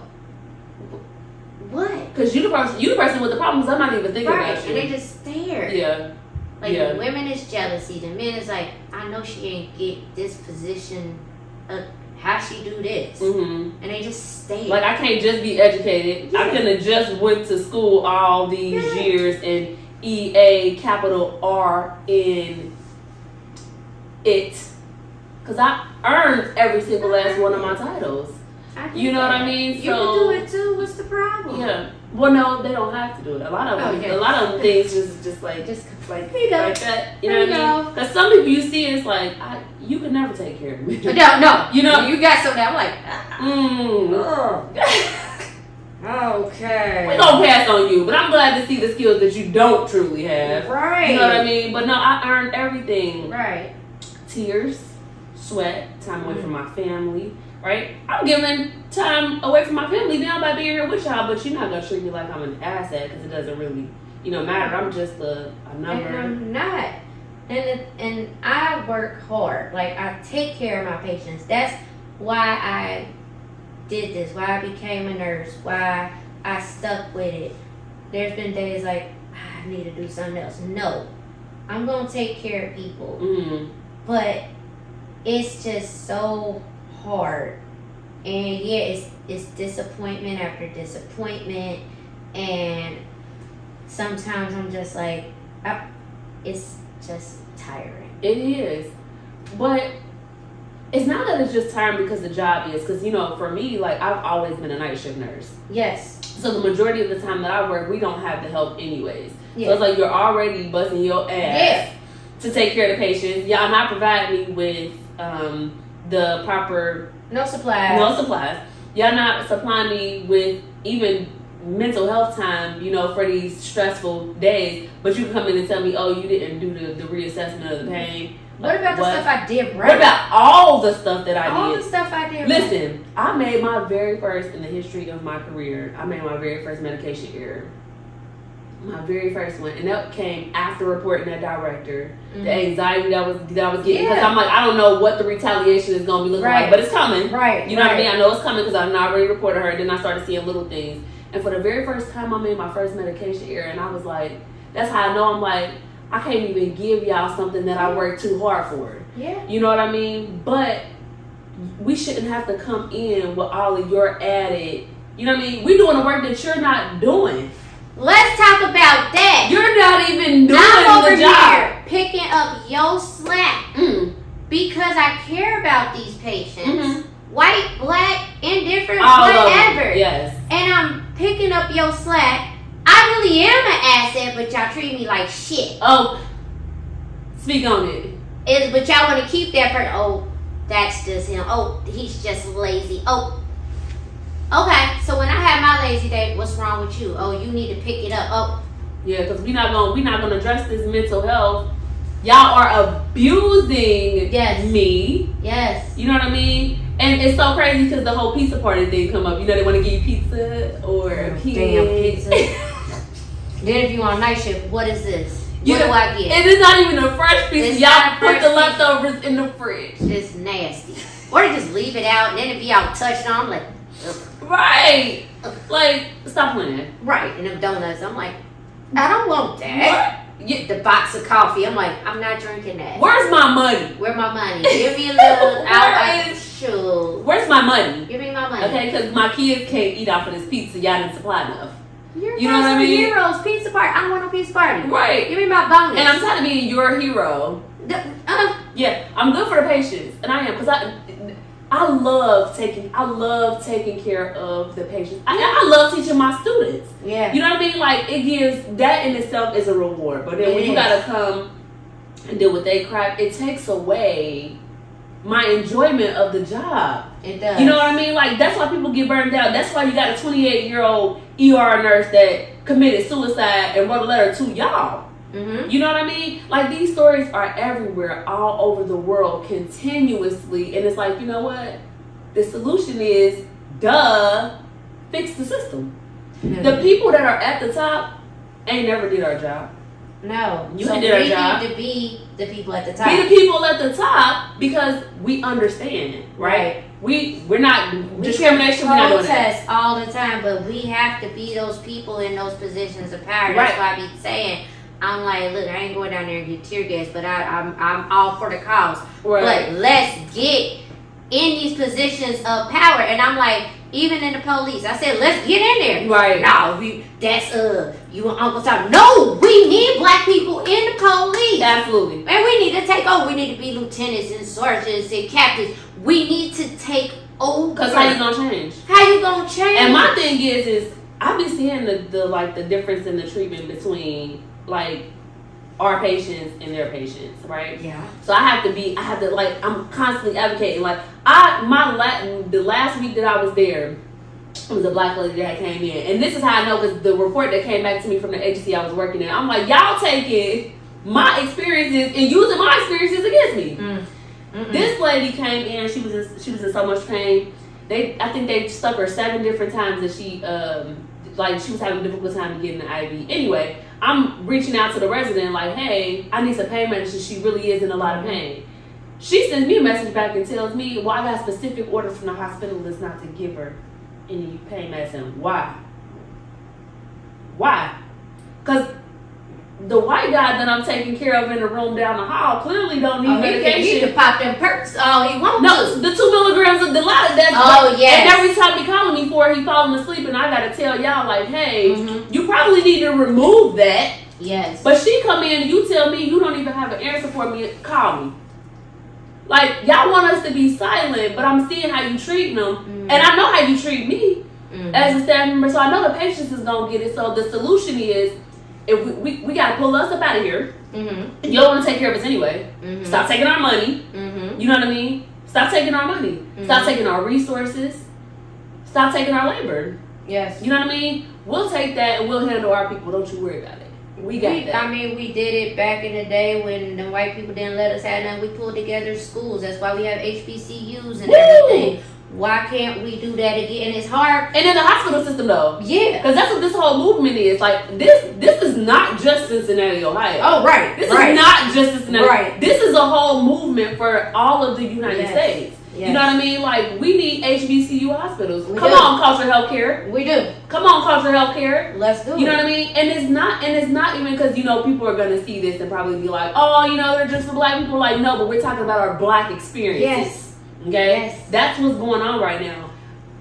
what?
Because you the person with the problems. I'm not even thinking about you.
And they just stare.
Yeah.
Like the women is jealousy. The men is like, I know she ain't get this position. How she do this? And they just stare.
Like, I can't just be educated. Yeah. I couldn't have just went to school all these years and EA capital R in it. Because I earned every single last one of my titles. You know what I mean?
You can do it too. What's the problem?
Yeah. Well, no, they don't have to do it. A lot of them things just like that. You know what I mean? Because some people you see, it's like you could never take care of me.
No.
You know,
you got something. I'm like, okay.
We're gonna pass on you, but I'm glad to see the skills that you don't truly have.
Right.
You know what I mean? But no, I earned everything.
Right.
Tears, sweat, time away from my family. Right? I'm giving time away from my family now by being here with y'all, but you're not gonna treat me like I'm an asset because it doesn't really, matter. I'm just a number.
And I'm not. And I work hard. Like, I take care of my patients. That's why I did this. Why I became a nurse. Why I stuck with it. There's been days like I need to do something else. No, I'm gonna take care of people. But it's just so hard, and it's disappointment after disappointment, and sometimes I'm just like, it's just tiring.
It is, but it's not that it's just tiring because the job is, because for me, like, I've always been a night shift nurse.
Yes.
So the majority of the time that I work, we don't have the help anyways. Yeah. So it's like you're already busting your ass to take care of the patients. Y'all not providing me with the proper
no supplies.
Y'all not supplying me with even mental health time, for these stressful days. But you can come in and tell me, oh, you didn't do the reassessment of the pain.
What about the stuff I did right?
What about all the stuff that I did?
All the stuff I did
Listen, right. I made my very first, in the history of my career, I made my very first medication error. My very first one, and that came after reporting that director. The anxiety that I was getting, because I'm like, I don't know what the retaliation is going to be looking like, but it's coming.
Right.
You know what I mean? I know it's coming because I've already reported her. And then I started seeing little things, and for the very first time, I made my first medication error, and I was like, that's how I know. I'm like, I can't even give y'all something that I worked too hard for.
Yeah.
You know what I mean? But we shouldn't have to come in with all of your added. You know what I mean? We're doing the work that you're not doing.
Let's talk about that.
You're not even doing
I'm over
the job.
Here picking up your slack because I care about these patients. White, black, indifferent, whatever.
Yes.
And I'm picking up your slack. I really am an asset, but y'all treat me like shit.
Oh, speak on it.
But y'all want to keep that person. Oh, that's just him. Oh, he's just lazy. Oh. Okay, so when I have my lazy day, what's wrong with you? Oh, you need to pick it up. Oh,
yeah, because we're not gonna address this mental health. Y'all are abusing me.
Yes.
You know what I mean? And it's so crazy because the whole pizza party thing come up. They want to give you pizza or a pizza.
Damn pizza. Then if you on night shift, what is this? What do I get?
And it's not even a fresh pizza. Y'all put the leftovers in the fridge.
It's nasty. Or they just leave it out and then it be out touched on. I'm like,
right. Like, stop playing.
Right. And them donuts, I'm like, I don't want that. Get the box of coffee. I'm like, I'm not drinking that.
Where's my money?
Where's my money? Give me a little sure.
Where's my money?
Give me my money.
Okay, because my kids can't eat off of this pizza. Y'all didn't supply enough.
You know what I mean? Heroes, pizza party. I don't want no pizza party.
Right.
Give me my bonus.
And I'm tired of being your hero. Yeah, I'm good for the patients, and I am, because I love taking care of the patients. I love teaching my students.
Yeah.
You know what I mean? Like, it gives, that in itself is a reward. But then when you gotta come and deal with their crap, it takes away my enjoyment of the job.
It does.
You know what I mean? Like, that's why people get burned out. That's why you got a 28-year-old ER nurse that committed suicide and wrote a letter to y'all.
Mm-hmm.
You know what I mean? Like, these stories are everywhere, all over the world, continuously. And it's like, you know what? The solution is, fix the system.
Mm-hmm.
The people that are at the top ain't never did our job.
No.
You
so
did our job.
We need to be the people at the top.
Be the people at the top because we understand it, right? We're not discrimination. We're not doing that.
Protest all the time, but we have to be those people in those positions of power.
Right.
That's why I be saying, I'm like, look, I ain't going down there and get tear gas, but I'm all for the cause.
Right.
But let's get in these positions of power. And I'm like, even in the police, I said, let's get in there.
Right.
No, that's you and Uncle Tom. No, we need black people in the police.
Absolutely.
And we need to take over. We need to be lieutenants and sergeants and captains. We need to take over.
Because how you gonna change?
How you gonna change?
And my thing is I be seeing the difference in the treatment between like our patients and their patients, right?
Yeah.
So I have to like, I'm constantly advocating. Like, the last week that I was there, it was a black lady that came in, and this is how I know, because the report that came back to me from the agency I was working in, I'm like, y'all taking my experiences and using my experiences against me. This lady came in, she was in so much pain. I think they stuck her 7 different times, and she was having a difficult time getting the IV. Anyway, I'm reaching out to the resident like, hey, I need some pain medicine. She really is in a lot of pain. She sends me a message back and tells me, well, I got specific orders from the hospitalist not to give her any pain medicine. Why? Because the white guy that I'm taking care of in the room down the hall clearly don't need medication.
He can pop them perks all he wants.
No, the 2 milligrams of Dilaudid.
Yes.
And every time he calling me for it, he falling asleep, and I gotta tell y'all like, hey, you probably need to remove that.
Yes.
But she come in and you tell me you don't even have an answer for me. Call me. Like, y'all want us to be silent, but I'm seeing how you treating them, and I know how you treat me as a staff member, so I know the patients is gonna get it. So the solution is, if we gotta pull us up out of here. You don't want to take care of us anyway. Stop taking our money. You know what I mean? Stop taking our money. Stop taking our resources. Stop taking our labor.
Yes.
You know what I mean? We'll take that and we'll handle our people. Don't you worry about it. We got that.
I mean, we did it back in the day when the white people didn't let us have nothing. We pulled together schools. That's why we have HBCUs and everything. Why can't we do that again? And it's hard.
And in the hospital system, though.
Yeah.
Because that's what this whole movement is. Like, this is not just Cincinnati, Ohio.
Oh, right.
This is not just Cincinnati.
Right.
This is a whole movement for all of the United States.
Yes.
You know what I mean? Like, we need HBCU hospitals.
We
Come
do.
on, Culture Healthcare.
We do.
Come on, Culture Healthcare.
Let's do it.
You know what I mean? And it's not even because, you know, people are going to see this and probably be like, oh, you know, they're just for black people. Like, no, but we're talking about our black experiences.
Yes.
Okay?
Yes.
That's what's going on right now.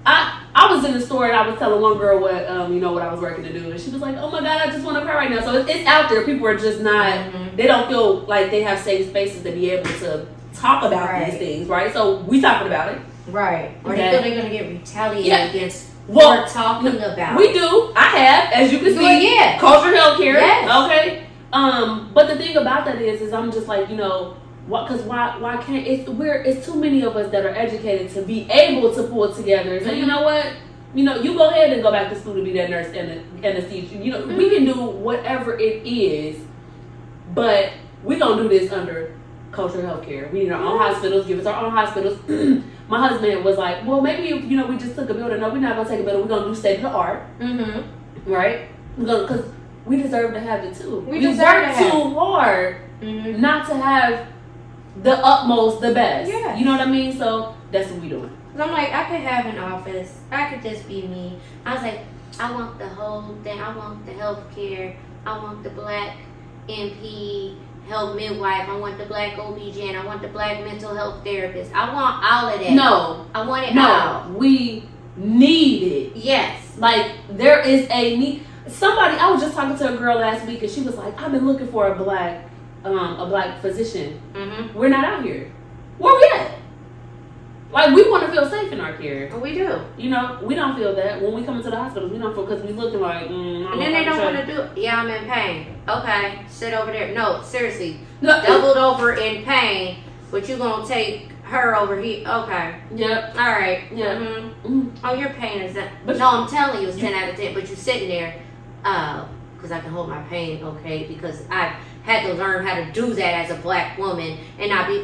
I was in the store and I was telling one girl what I was working to do, and she was like, oh my god, I just want to cry right now. So it's out there. People are just not, they don't feel like they have safe spaces to be able to talk about these things, right? So we talking about it.
Right. Or
Okay.
they feel they're going to get retaliated against for talking about
We do. I have, as you can see, Culture Healthcare.
Yes.
Okay. But the thing about that is I'm just like, you know, why can't it's too many of us that are educated to be able to pull together and say, you know what, you know, you go ahead and go back to school to be that nurse and the anesthesia. You know, we can do whatever it is, but we gonna do this under Culture Healthcare. We need our own hospitals. Give us our own hospitals. My husband was like, well, maybe if, you know, we just took a building. No, we're not gonna take a building. We're gonna do state of the art. Right? Because we deserve to have it too. We work too hard not to have the utmost, the best.
Yes.
You know what I mean? So that's what we doing.
I'm like, I could have an office. I could just be me. I was like, I want the whole thing. I want the healthcare. I want the black NP, health midwife. I want the black OB-GYN. I want the black mental health therapist. I want all of that.
No.
I want it all.
We need it.
Yes.
Like, there is a need. I was just talking to a girl last week and she was like, I've been looking for a black a black physician,
Mm-hmm.
we're not out here. Where we at? Like, we want to feel safe in our care.
We do.
You know, we don't feel that. When we come into the hospitals, we don't feel, because we looking like,
And then they don't want to do it. Yeah, I'm in pain. Okay, sit over there. No, seriously.
No.
Doubled over in pain, but you going to take her over here. Okay.
Yep.
All right.
Yeah.
Mm-hmm.
Mm.
Oh, your pain is that.
But
No, I'm telling you, it's 10 out of 10. But you're sitting there, because I can hold my pain, okay? Because I had to learn how to do that as a black woman and not be.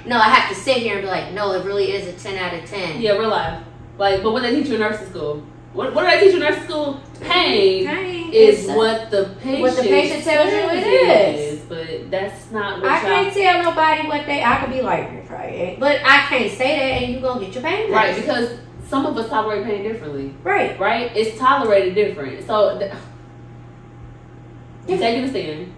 No, I have to sit here and be like, no, it really is a 10 out of 10.
Yeah, real life. Like, but what they teach you in nursing school? What do they teach you in nursing school? Pain is what the patient
tells you it is.
But that's not what
I can't tell nobody what they. I could be like, you probably ain't. But I can't say that, and you gonna get your pain.
Right, because some of us tolerate pain differently.
Right.
Right? It's tolerated different. So, you're taking a stand.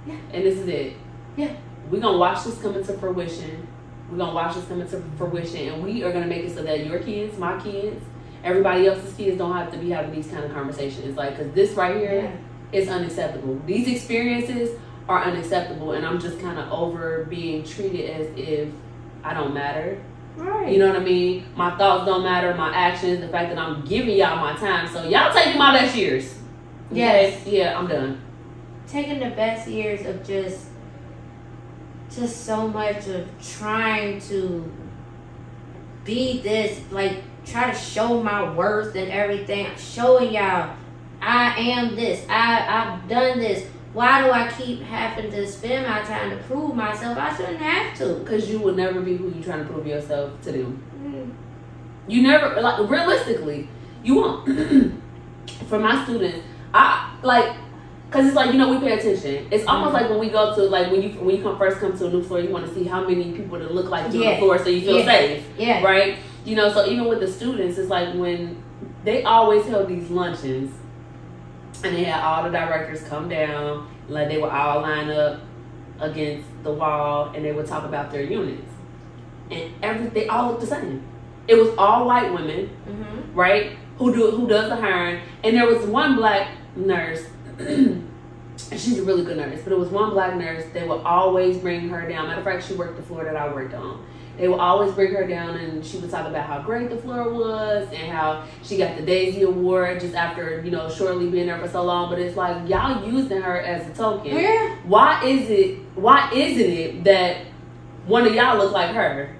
Yeah.
And this is it.
Yeah.
We're going to watch this come into fruition. We're going to watch this come into fruition. And we are going to make it so that your kids, my kids, everybody else's kids don't have to be having these kind of conversations. Like, because this right here is unacceptable. These experiences are unacceptable. And I'm just kind of over being treated as if I don't matter.
Right.
You know what I mean? My thoughts don't matter, my actions, the fact that I'm giving y'all my time. So y'all taking my best years. Okay?
Yes.
Yeah, I'm done.
Taking the best years of just so much of trying to be this, like, try to show my worth and everything. Showing y'all, I am this. I've done this. Why do I keep having to spend my time to prove myself? I shouldn't have to.
Because you will never be who you're trying to prove yourself to them.
Mm.
You never, like, realistically, you won't. For my students, because it's like, you know, we pay attention. It's almost like when we go to, like, when you first come to a new floor, you want to see how many people that look like you on the floor so you feel safe.
Yeah.
Right? You know, so even with the students, it's like when they always held these luncheons and they had all the directors come down, like they would all line up against the wall and they would talk about their units. And they all looked the same. It was all white women, right? Who does the hiring. And there was one black nurse, and she's a really good nurse, but it was one black nurse. They would always bring her down. Matter of fact, she worked the floor that I worked on. They would always bring her down and she would talk about how great the floor was and how she got the Daisy Award just after, you know, shortly being there for so long. But it's like, y'all using her as a token.
Yeah.
Why isn't it that one of y'all look like her?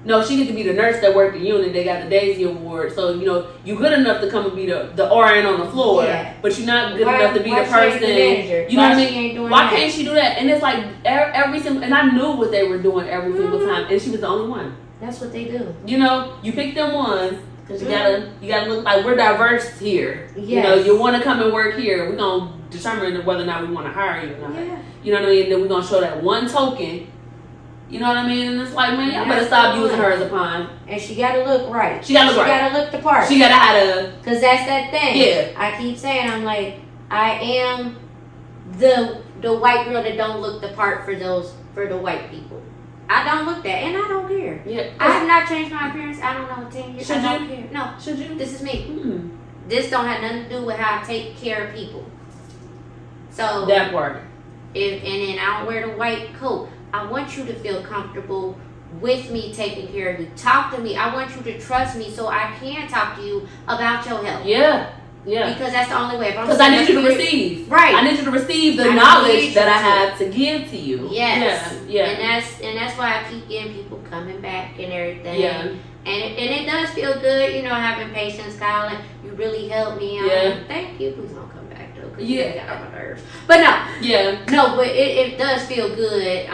No, she get to be the nurse that worked the unit. They got the Daisy Award. So, you know, you good enough to come and be the RN on the floor, but you're not good enough to be the person. You know what I mean? Why can't she do that? And it's like every single, and I knew what they were doing every single time, and she was the only one.
That's what they do.
You know, you pick them ones because you gotta look like we're diverse here.
Yes.
You know, you want to come and work here. We're gonna determine whether or not we want to hire you or not.
Yeah.
You know what I mean? And then we're gonna show that one token. You know what I mean? And it's like, man, y'all better stop using her as a pawn.
And she gotta look right.
She gotta look right.
She gotta look the part.
She gotta have a.
Cause that's that thing.
Yeah.
I keep saying, I'm like, I am the white girl that don't look the part for the white people. I don't look that, and I don't care.
Yeah.
I have not changed my appearance. I don't know, 10 years.
Should
I don't
you?
care. No.
Should you?
This is me.
Mm-hmm.
This don't have nothing to do with how I take care of people. So
That part.
and then I don't wear the white coat. I want you to feel comfortable with me taking care of you. Talk to me. I want you to trust me so I can talk to you about your health.
Yeah. Yeah.
Because that's the only way.
Because I need you to receive.
Right.
I need you to receive the
I
knowledge
need
that
you
I
to.
have to give to you.
Yes.
Yeah.
And that's why I keep getting people coming back and everything.
Yeah.
And it does feel good, you know, having patients calling. You really helped me.
Yeah.
Thank you. Please don't come back though, because
Yeah.
you got on my nerves. But no.
Yeah.
No, but it does feel good,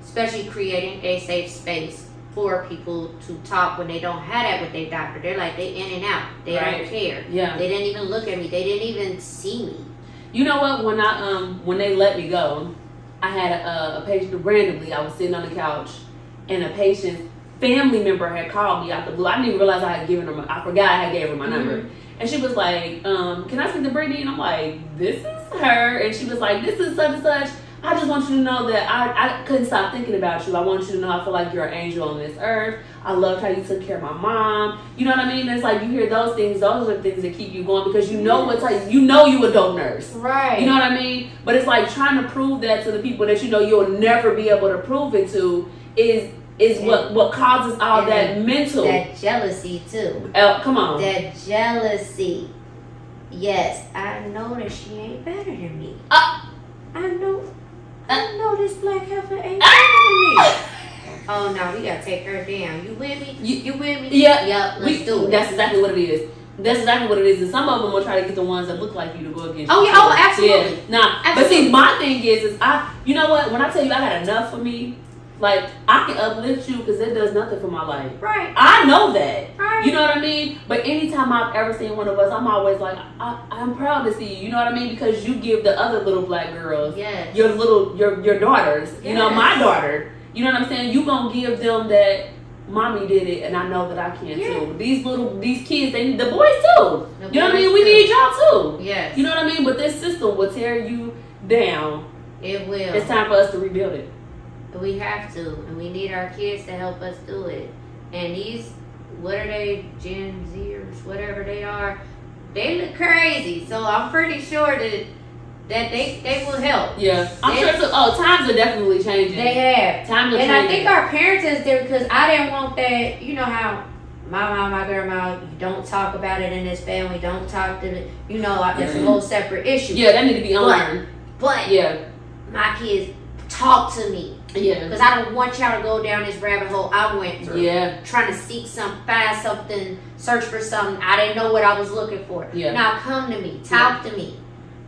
especially creating a safe space for people to talk when they don't have that with their doctor. They're like, they in and out. They don't care.
Yeah.
They didn't even look at me. They didn't even see me.
You know what? When they let me go, I had a patient randomly. I was sitting on the couch, and a patient's family member had called me out the blue. I didn't even realize I had given her. I forgot I had gave her my number, and she was like, "Can I speak to Brittany?" And I'm like, "This is her," and she was like, "This is such and such. I just want you to know that I couldn't stop thinking about you. I want you to know I feel like you're an angel on this earth. I loved how you took care of my mom. You know what I mean? It's like you hear those things. Those are the things that keep you going because you know what's like. You know you a dope nurse.
Right.
You know what I mean? But it's like trying to prove that to the people that you know you'll never be able to prove it to is what causes all that mental.
That jealousy too.
Come on.
That jealousy. Yes, I know that she ain't better than me. I know this black heifer ain't better than me. Oh no, we gotta take her down. You with me? You with me?
Yeah.
Yep, let's do it.
That's exactly what it is. That's exactly what it is. And some of them will try to get the ones that look like you to go against you.
Oh yeah, oh absolutely.
Yeah. Nah. Absolutely. But see, my thing is you know what? When I tell you I got enough for me, like I can uplift you because it does nothing for my life.
Right.
I know that.
Right.
You know what I mean? But anytime I've ever seen one of us, I'm always like, I'm proud to see you. You know what I mean? Because you give the other little black girls,
yes,
your daughters,
yes,
you know, my daughter. You know what I'm saying? You gonna give them that mommy did it, and I know that I can too. These kids, they need the boys too. You know what I mean? We need y'all too.
Yes.
You know what I mean? But this system will tear you down.
It will.
It's time for us to rebuild it.
We have to, and we need our kids to help us do it. And these, what are they, Gen Zers, whatever they are, they look crazy. So I'm pretty sure that they will help.
Yeah, I'm sure. Times are definitely changing.
They have.
Times are
and
changing.
I think our parents is there because I didn't want that. You know how my mom, my grandma, you don't talk about it in this family. Don't talk to the, you know, that's a whole separate issue.
Yeah, that need to be unlearned.
But
yeah,
my kids talk to me.
Yeah.
Because I don't want y'all to go down this rabbit hole I went through.
Yeah.
Trying to find something, search for something. I didn't know what I was looking for.
Yeah.
Now come to me. Talk to me.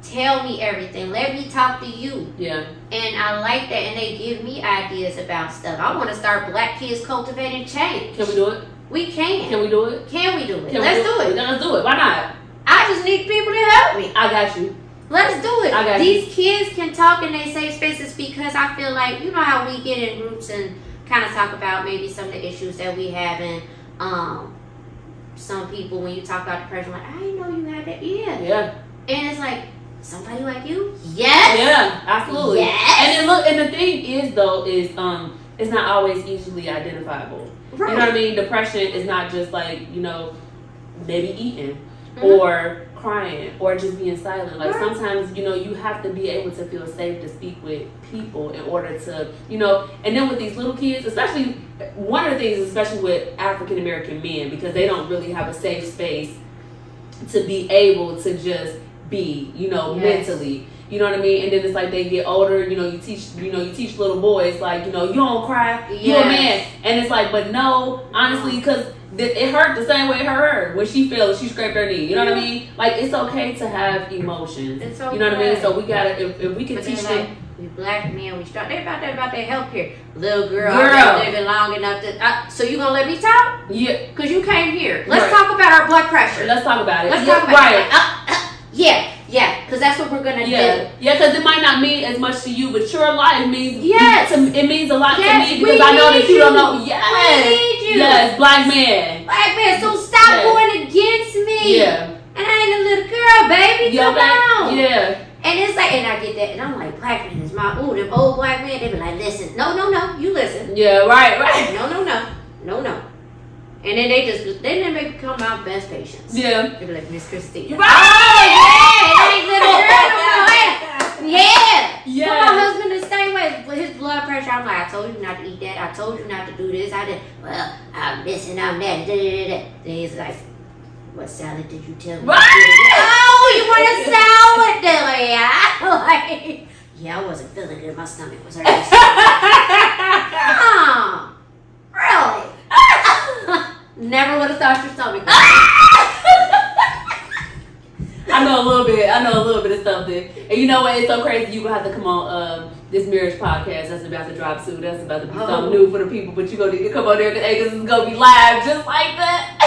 Tell me everything. Let me talk to you.
Yeah.
And I like that. And they give me ideas about stuff. I want to start Black Kids Cultivating Change.
Can we do it?
We can.
Can we do it?
Can we do it? Let's do it.
Let's do it. Why not?
I just need people to help me.
I got you.
Let's do it.
I got
These kids can talk in their safe spaces because I feel like, you know how we get in groups and kind of talk about maybe some of the issues that we have, and some people, when you talk about depression, like, I didn't know you had that. Yeah. And it's like, somebody like you? Yes.
Yeah, absolutely.
Yes.
And the thing is though, is it's not always easily identifiable.
Right.
You know what I mean? Depression is not just like, you know, maybe eating or crying or just being silent. Like sometimes, you know, you have to be able to feel safe to speak with people in order to, you know, and then with these little kids, especially one of the things, especially with African American men, because they don't really have a safe space to be able to just be, you know, mentally. You know what I mean? And then it's like they get older, you know, you teach little boys, like, you know, you don't cry, you're a man. And it's like, but no, honestly, because it hurt the same way it hurt her when she fell, she scraped her knee. You know what I mean? Like, it's okay to have emotions.
It's okay.
You know what I mean? So we gotta, if we can teach them.
We Black men, we start. They about their health care. Little girl, I'm living long enough to. So you gonna let me talk?
Yeah.
Cause you came here. Let's talk about our blood pressure.
Let's talk about it.
Let's talk about it. Yeah, because that's what we're gonna do.
Yeah, because it might not mean as much to you, but your life means it means a lot to me because I know that you don't know. Yes,
we need you.
Yes, black man.
Black man, so stop going against me.
Yeah,
and I ain't a little girl, baby. Come on.
Yeah.
And it's like, and I get that, and I'm like, black man is my, them old black men, they be like, listen, no, you listen.
Yeah, right.
No. And then they may become my best patients.
Yeah.
They be like, Miss Christine.
Right.
Oh, yeah, little girl. Yeah.
Yeah.
But my husband the same way with his blood pressure. I'm like, I told you not to eat that. I told you not to do this. I'm this and I'm that. Then he's like, what salad did you tell me? Oh, you want a salad, Dilly? Like, yeah, I wasn't feeling good. My stomach was hurting. Oh, really? Never would have thought your stomach was
I know a little bit of something. And you know what? It's so crazy. You gonna have to come on this marriage podcast that's about to drop soon. That's about to be something new for the people. But you gonna need to come on there because it's gonna be live just like that.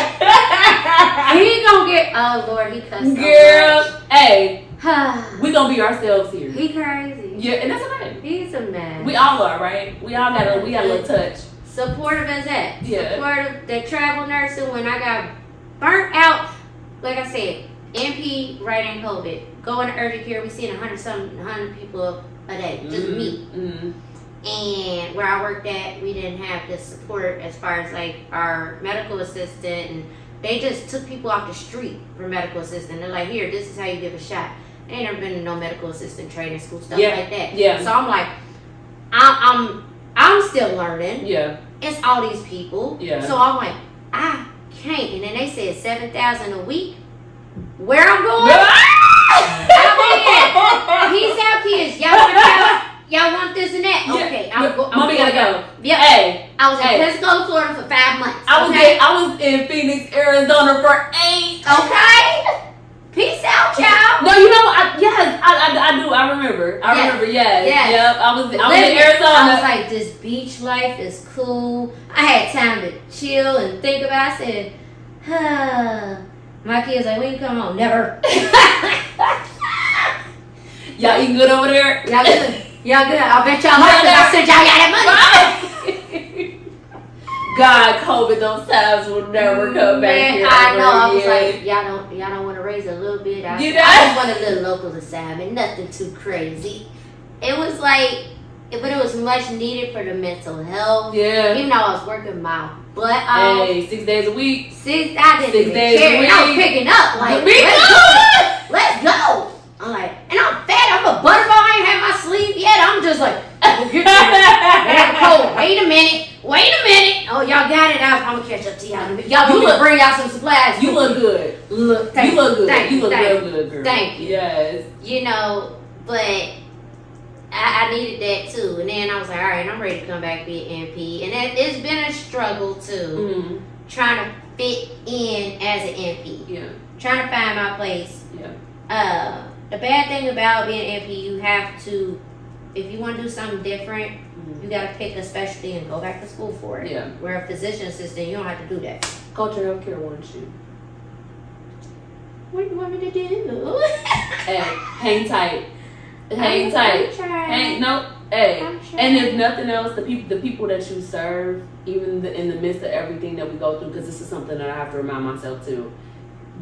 He gonna get. Oh Lord, he cussed.
Girl, hey, we gonna be ourselves here.
He crazy.
Yeah, and that's okay.
He's a man.
We all are, right? We all got a little touch.
Supportive as that.
Yeah.
Supportive. That travel nursing when I got burnt out. Like I said, MP right in COVID. Going to urgent care, we seen 100 people a day, just me. And where I worked at, we didn't have the support as far as like our medical assistant, and they just took people off the street for medical assistant. They're like, here, this is how you give a shot. They ain't never been to no medical assistant training school, stuff like that.
Yeah.
So I'm like, I'm still learning.
Yeah.
It's all these people.
Yeah.
So I'm like, I can't. And then they said $7,000 a week. Where I'm going? Peace out, kids. Y'all want this and that? Okay, I'm
Mommy gotta go.
Yep.
Hey,
I was in Pensacola, Florida for 5 months.
I was in Phoenix, Arizona for 8.
Okay. Peace out, child.
No, you know, I do. I remember. Yes. Yep. I was in Arizona.
I was like, this beach life is cool. I had time to chill and think about it. I said, my kids like, when you come home? Never.
Y'all eating good over there?
Y'all good. Y'all good. I bet y'all like it. I said y'all got that money.
God, COVID, those times will never come back here.
I know. I was like, y'all don't want to raise a little bit. I just want a little local assignment, nothing too crazy. It was like, but it was much needed for the mental health.
Yeah.
Even though I was working my butt off.
Hey, 6 days a week.
I didn't
6
even
days
care.
a week.
I was picking up like, let's go. I'm like, and I'm fat. I'm a butterball. I ain't had my sleep yet. I'm just like, cold. Wait a minute. Oh, y'all got it. I'm gonna catch up to y'all. Y'all want me to bring out some supplies.
You look good.
You look good.
You look real good, girl.
Thank you.
Yes.
You know, but I needed that too. And then I was like, all right, I'm ready to come back be an MP. And it's been a struggle too, trying to fit in as an MP.
Yeah.
Trying to find my place.
Yeah.
The bad thing about being an MP, you have to, if you want to do something different, you got to pick a specialty and go back to school for it.
Yeah.
Where a physician assistant, you don't have to do that.
Culture healthcare wants you.
What do you want me to do?
Hey, hang tight. Hang tight. Hang no. Hey, and if nothing else, the people that you serve, even in the midst of everything that we go through, because this is something that I have to remind myself too,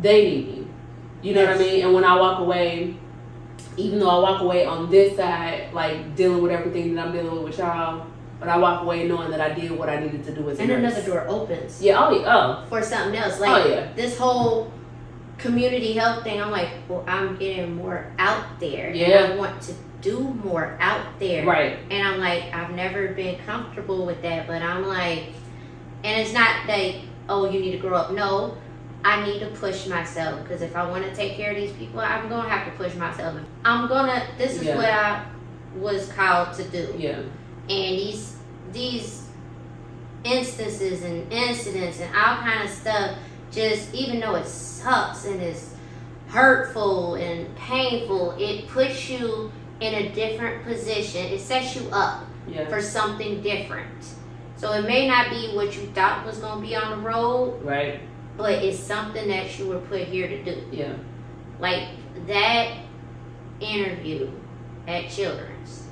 they need you. You know what I mean? And when I walk away, even though I walk away on this side, like dealing with everything that I'm dealing with y'all, but I walk away knowing that I did what I needed to do as a nurse.
another door opens.
Yeah.
For something else. Like this whole community health thing, I'm like, well, I'm getting more out there.
Yeah.
And I want to do more out there.
Right.
And I'm like, I've never been comfortable with that, but I'm like, and it's not like, oh, you need to grow up. No, I need to push myself, because if I want to take care of these people, I'm going to have to push myself. This is what I was called to do.
Yeah.
And these instances and incidents and all kind of stuff, just even though it sucks and it's hurtful and painful, it puts you in a different position. It sets you up for something different. So it may not be what you thought was going to be on the road.
Right.
But it's something that you were put here to do.
Yeah.
Like that interview at Children's.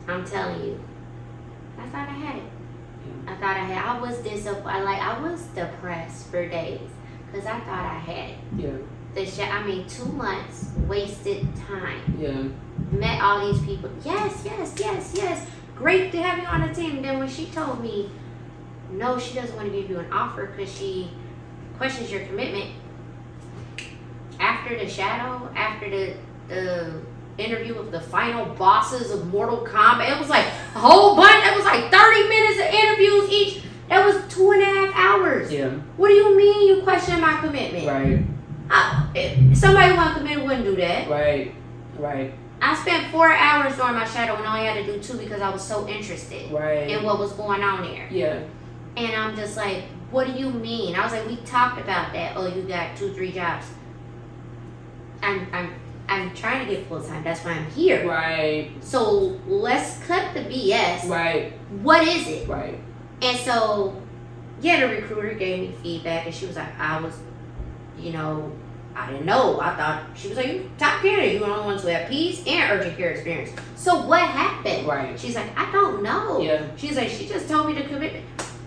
I'm telling you, I thought I had it. Yeah. I was I was depressed for days because I thought I had it.
Yeah.
2 months wasted time.
Yeah.
Met all these people. Yes. Great to have you on the team. And then when she told me, no, she doesn't want to give you an offer because she questions your commitment. After the shadow, after the interview with the final bosses of Mortal Kombat, it was like a whole bunch. It was like 30 minutes of interviews each. That was 2.5 hours.
Yeah.
What do you mean you question my commitment?
Right.
If somebody who want to commit wouldn't do that.
Right.
I spent 4 hours during my shadow and only had to do 2 because I was so interested in what was going on there.
Yeah.
And I'm just like, what do you mean? I was like, we talked about that. Oh, you got 2-3 jobs. I'm trying to get full time. That's why I'm here.
Right.
So let's cut the BS.
Right.
What is it?
Right.
And so, the recruiter gave me feedback, and she was like, I didn't know. I thought she was like, you top candidate. You're the only ones who have peace and urgent care experience. So what happened?
Right.
She's like, I don't know.
Yeah.
She's like, she just told me to commit.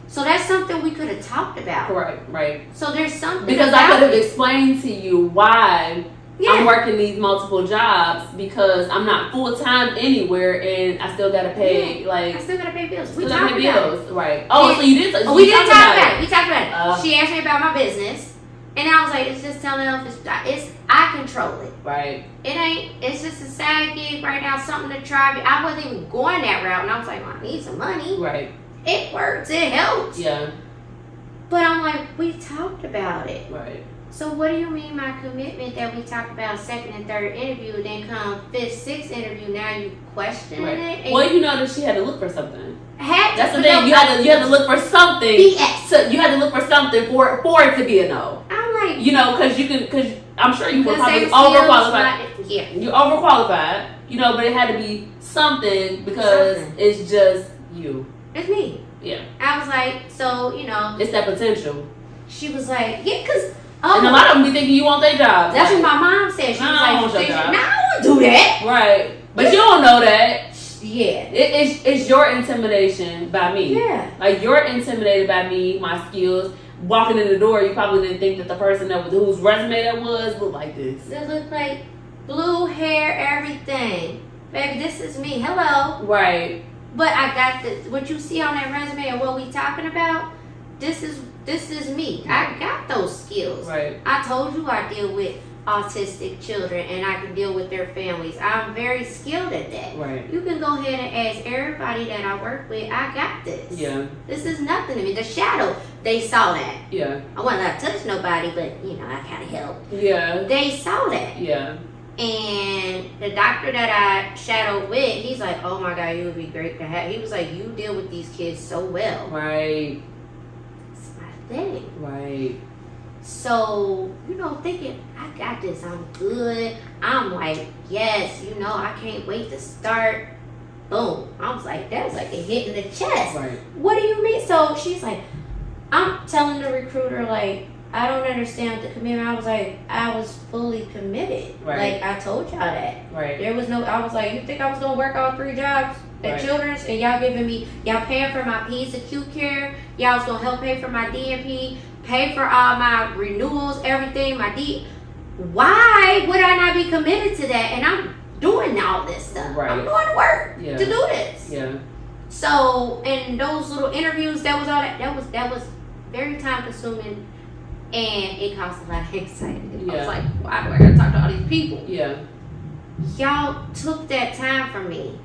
So that's something we could have talked about.
Right.
So there's something
because I could have explained to you why I'm working these multiple jobs because I'm not full time anywhere, and I still gotta pay
I still gotta pay bills. We
still
talked
gotta pay
about
bills, right? Oh, so you did. So
we
you
didn't
talked
talk about it. We talked about it.
Uh,
She asked me about my business, and I was like, it's just telling her it's I control it.
Right.
It ain't. It's just a side gig right now, something to try. I wasn't even going that route, and I was like, well, I need some money.
Right.
It works. It helps.
Yeah.
But I'm like, we talked about it.
Right.
So what do you mean my commitment that we talked about second and third interview, then come fifth, sixth interview, now you questioning
Right.
it? And
Well, you know that she had to look for something.
that's
the thing. You had to look for something.
BS.
So you had to look for something for it to be a no.
I'm like,
You know, because I'm sure you were
because
probably
they skills,
overqualified.
yeah.
You're overqualified. You know, but it had to be something because it's just you.
It's me.
Yeah.
I was like, so, you know.
It's that potential.
She was like, yeah, because.
And a lot of them be thinking you want their jobs.
That's
like,
what my mom said. She was
I don't
like,
want your job.
no, I don't do that.
Right. But you don't know that.
Yeah.
It's your intimidation by me.
Yeah.
Like, you're intimidated by me, my skills. Walking in the door, you probably didn't think that the person whose resume that was looked like this.
It looked like blue hair, everything. Baby, this is me. Hello.
Right.
But I got what you see on that resume and what we talking about, this is me. I got those skills.
Right.
I told you I deal with autistic children and I can deal with their families. I'm very skilled at that.
Right.
You can go ahead and ask everybody that I work with, I got this.
Yeah.
This is nothing to me. The shadow, they saw that.
Yeah.
I wasn't allowed to touch nobody, but you know, I kind of helped.
Yeah.
They saw that.
Yeah.
And the doctor that I shadowed with, he's like, oh my God, you would be great to have. He was like, you deal with these kids so well.
Right.
It's my thing.
Right.
So, you know, thinking, I got this, I'm good. I'm like, yes, you know, I can't wait to start. Boom. I was like, that was like a hit in the chest.
Right.
What do you mean? So she's like, I'm telling the recruiter, like, I don't understand the commitment. I was like, I was fully committed.
Right.
Like, I told y'all that.
Right.
There was no, I was like, you think I was going to work all 3 jobs at
Right.
Children's? And y'all giving me, y'all paying for my peds acute care. Y'all was going to help pay for my DNP, pay for all my renewals, everything, why would I not be committed to that? And I'm doing all this stuff.
Right.
I'm going to work
Yeah.
to do this.
Yeah.
So, and those little interviews, that was very time consuming, and it caused a lot of anxiety. I
Yeah.
was like, why do I gotta talk to all these people?
Yeah.
Y'all took that time from me,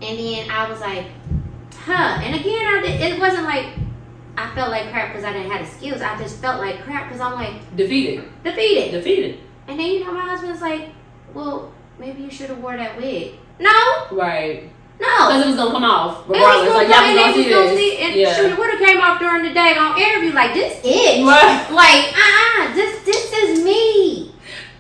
and then I was like, huh. And again, it wasn't like I felt like crap because I didn't have the skills. I just felt like crap because I'm like
Defeated.
defeated. And then, you know, my husband's like, well, maybe you should have wore that wig. No,
Right.
no.
Because it was gonna come off
And
regardless. Like, y'all was gonna see this.
and
Yeah.
shoot, it would have came off during the day on interview. Like, this is
Right.
like, this is me.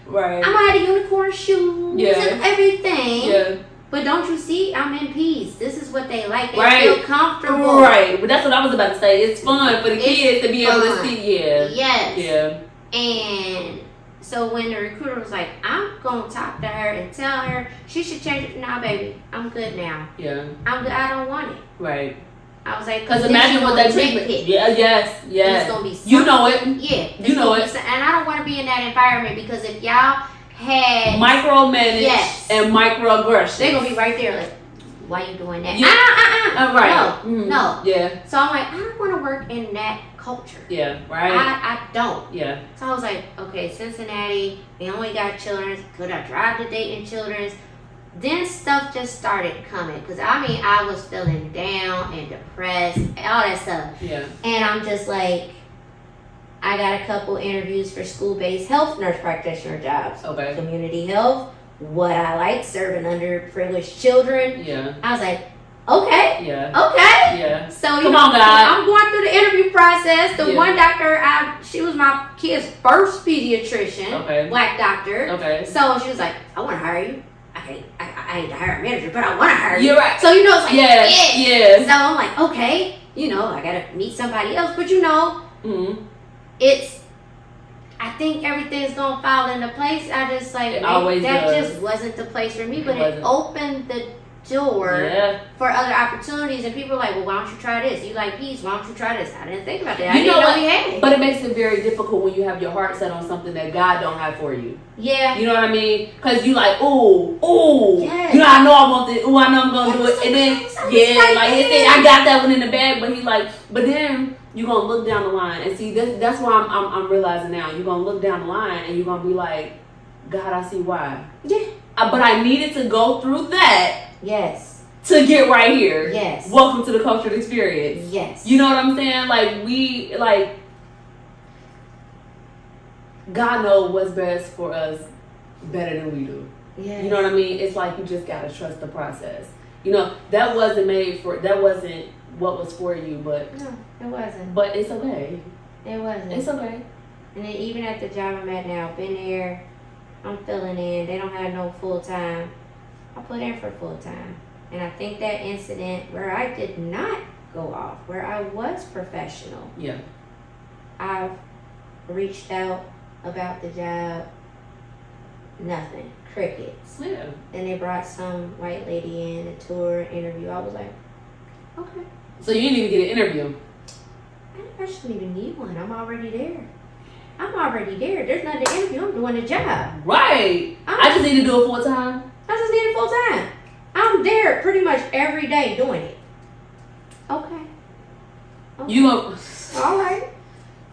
Right.
I'm gonna have the unicorn shoes
Yeah.
and everything.
Yeah.
But don't you see? I'm in peace. This is what they like. They
Right.
feel comfortable.
Right. But that's what I was about to say. It's fun for the
It's
kids to be able to
fun.
see. Yeah.
Yes.
Yeah.
And so when the recruiter was like, I'm gonna talk to her and tell her she should change it. Nah, baby, I'm good now.
Yeah.
I'm good. I don't want it.
Right.
I was like,
Because
then
imagine
she
what
gonna
that treatment.
nitpick.
Yeah. Yes.
And
Yes.
it's gonna be
You know it.
Yeah,
You know it.
And I don't want to be in that environment because if y'all had
Micromanage
Yes.
and microaggression.
they're gonna be right there like, why you doing that?
Yeah. Right.
No,
Mhm.
no.
Yeah.
So I'm like, I don't want to work in that culture.
Yeah. Right.
I don't.
Yeah.
So I was like, okay, Cincinnati, we only got Children's. Could I drive to Dayton Children's? Then stuff just started coming because I was feeling down and depressed, all that stuff.
Yeah.
And I'm just like, I got a couple interviews for school-based health nurse practitioner jobs.
Okay.
Community health, what I like, serving underprivileged children.
Yeah.
I was like, okay,
Yeah.
okay.
Yeah.
So you
Come
know,
on, God.
I'm going through the interview process. The
Yeah.
one doctor, she was my kid's first pediatrician,
Okay.
black doctor.
Okay.
So she was like, I want to hire you. I ain't the hiring manager, but I want to hire you.
You're right.
So you know, it's like,
Yes.
yeah.
Yes.
So I'm like, okay, you know, I gotta meet somebody else. But you know,
Mm-hmm.
I think everything's gonna fall into place. I just like
It always
that
does.
just wasn't the place for me,
It
but it
wasn't.
opened the door
Yeah.
for other opportunities. And people are like, well, why don't you try this? You like peace, why don't you try this? I didn't think about that. I
You
didn't
know
know
what?
we had it.
But it makes it very difficult when you have your heart set on something that God don't have for you.
Yeah.
You know what I mean? Because you like, ooh.
Yes.
You know, I know I want this. Ooh, I know I'm going to do it. And then, like he said, I got that one in the bag. But he like, but then you're going to look down the line. And see, that's why I'm realizing now. You're going to look down the line and you're going to be like, God, I see why.
Yeah.
But I needed to go through that
Yes.
to get right here.
Yes.
Welcome to the cultured experience.
Yes.
You know what I'm saying? Like, God knows what's best for us better than we do.
Yes.
You know what I mean? It's like you just gotta trust the process. You know, that wasn't what was for you, but
No, it wasn't.
but it's okay.
It wasn't.
It's okay.
And then even at the job I'm at now, been there, I'm filling in. They don't have no full time. I put in for full time. And I think that incident where I did not go off, where I was professional,
Yeah.
I've reached out about the job. Nothing. Crickets.
Yeah.
Then they brought some white lady in, a tour interview. I was like, okay.
So you didn't even get an interview.
I shouldn't even need one. I'm already there. I'm already there. There's nothing to interview. I'm doing the job.
Right. I just need to do it full time.
I just need it full time. I'm there pretty much every day doing it. Okay.
You go.
All right.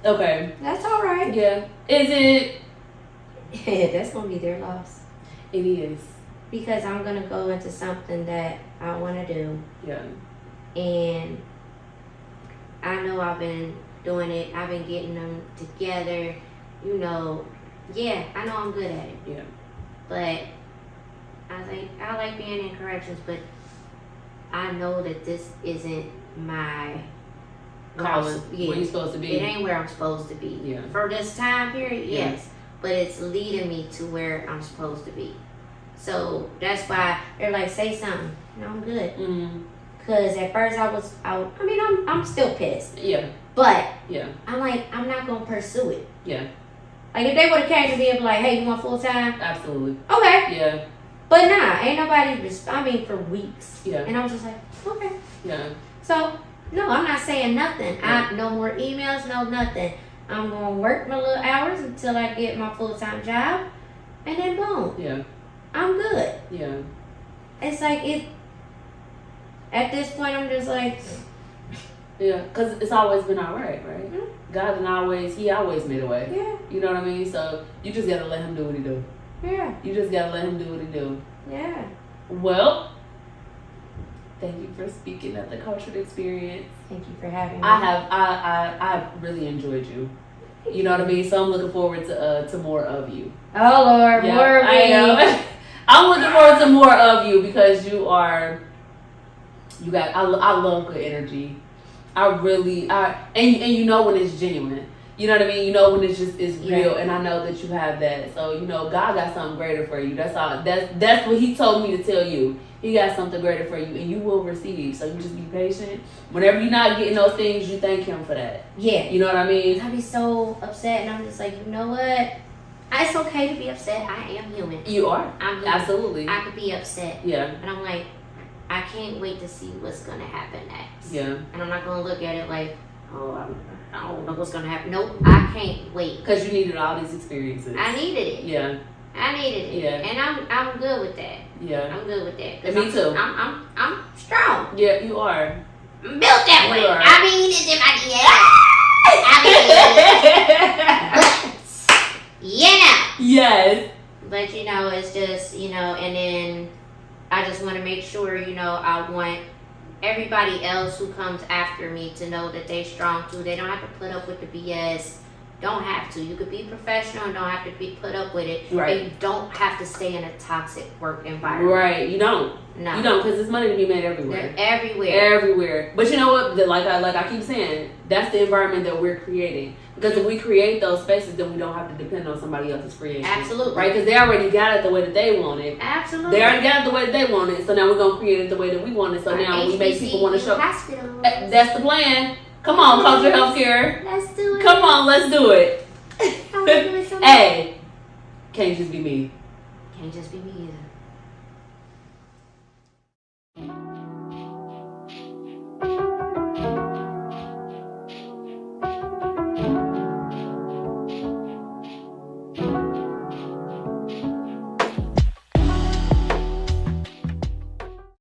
Okay.
That's all right.
Yeah. Is it?
That's gonna be their loss
It is.
because I'm gonna go into something that I want to do,
Yeah.
and I know I've been doing it. I've been getting them together. You know, yeah, I know I'm good at it.
Yeah.
But I like being in corrections, but I know that this isn't my
Calling.
Yeah,
Where you supposed to be.
it ain't where I'm supposed to be.
Yeah.
For this time period,
Yeah.
yes. But it's leading me to where I'm supposed to be. So that's why they're like, say something. No, I'm good.
Mm.
Cause at first I'm still pissed.
Yeah.
But
Yeah.
I'm like, I'm not gonna pursue it.
Yeah.
Like if they would have came to me and be like, hey, you want full time?
Absolutely.
Okay.
Yeah.
But nah, ain't nobody for weeks.
Yeah.
And I was just like, okay.
Yeah.
So, no, I'm not saying nothing.
Yeah.
No more emails, no nothing. I'm going to work my little hours until I get my full-time job. And then boom.
Yeah.
I'm good.
Yeah.
It's like at this point, I'm just like,
Yeah. Because it's always been all right, right?
Mhm.
God he always made a way.
yeah,
You know what I mean? So you just gotta let him do what he do.
yeah,
You just gotta let him do what he do.
yeah.
Well, thank you for speaking at the cultured experience.
Thank you for having me.
I've really enjoyed you. You know what I mean? So I'm looking forward to more of you.
Oh, Lord,
Yeah,
more of
I
me.
know. I'm looking forward to more of you because I love good energy. And you know when it's genuine. You know what I mean? You know when it's real, and I know that you have that. So, you know, God got something greater for you. That's all. That's what he told me to tell you. He got something greater for you, and you will receive. So you just be patient. Whenever you're not getting those things, you thank him for that.
Yeah.
You know what I mean?
I be so upset, and I'm just like, you know what? It's okay to be upset. I am human.
You are.
I'm human.
Absolutely.
I could be upset.
Yeah.
And I'm like, I can't wait to see what's going to happen next.
Yeah.
And I'm not going to look at it like, oh, I don't know what's going to happen. Nope, I can't wait.
Because you needed all these experiences.
I needed it.
Yeah.
I needed it.
Yeah.
And I'm good with that.
Yeah.
I'm good with that. 'Cause
Me too.
I'm strong.
Yeah, you are.
I'm built that way.
You are.
I mean, it's in my DNA. I mean, you know.
Yes.
But, you know, it's just, you know, and then I just want to make sure, you know, I want everybody else who comes after me to know that they're strong too. They don't have to put up with the BS. Don't have to. You could be professional and don't have to be put up with it.
Right.
And you don't have to stay in a toxic work environment.
Right. You don't.
No.
You don't, because there's money to be made everywhere.
They're everywhere.
Everywhere. But you know what? Like I keep saying, that's the environment that we're creating. Because if we create those spaces, then we don't have to depend on somebody else's creation.
Absolutely.
Right? Because they already got it the way that they want it.
Absolutely.
They already got it the way that they want it. So now we're going to create it the way that we want it. So
Our
now we make people want to show.
Hospitals.
That's the plan. Come on, culture healthcare.
Let's do it.
Come on, let's do it.
I wanna do it so much.
Hey, can't just be me.
Can't just be me either.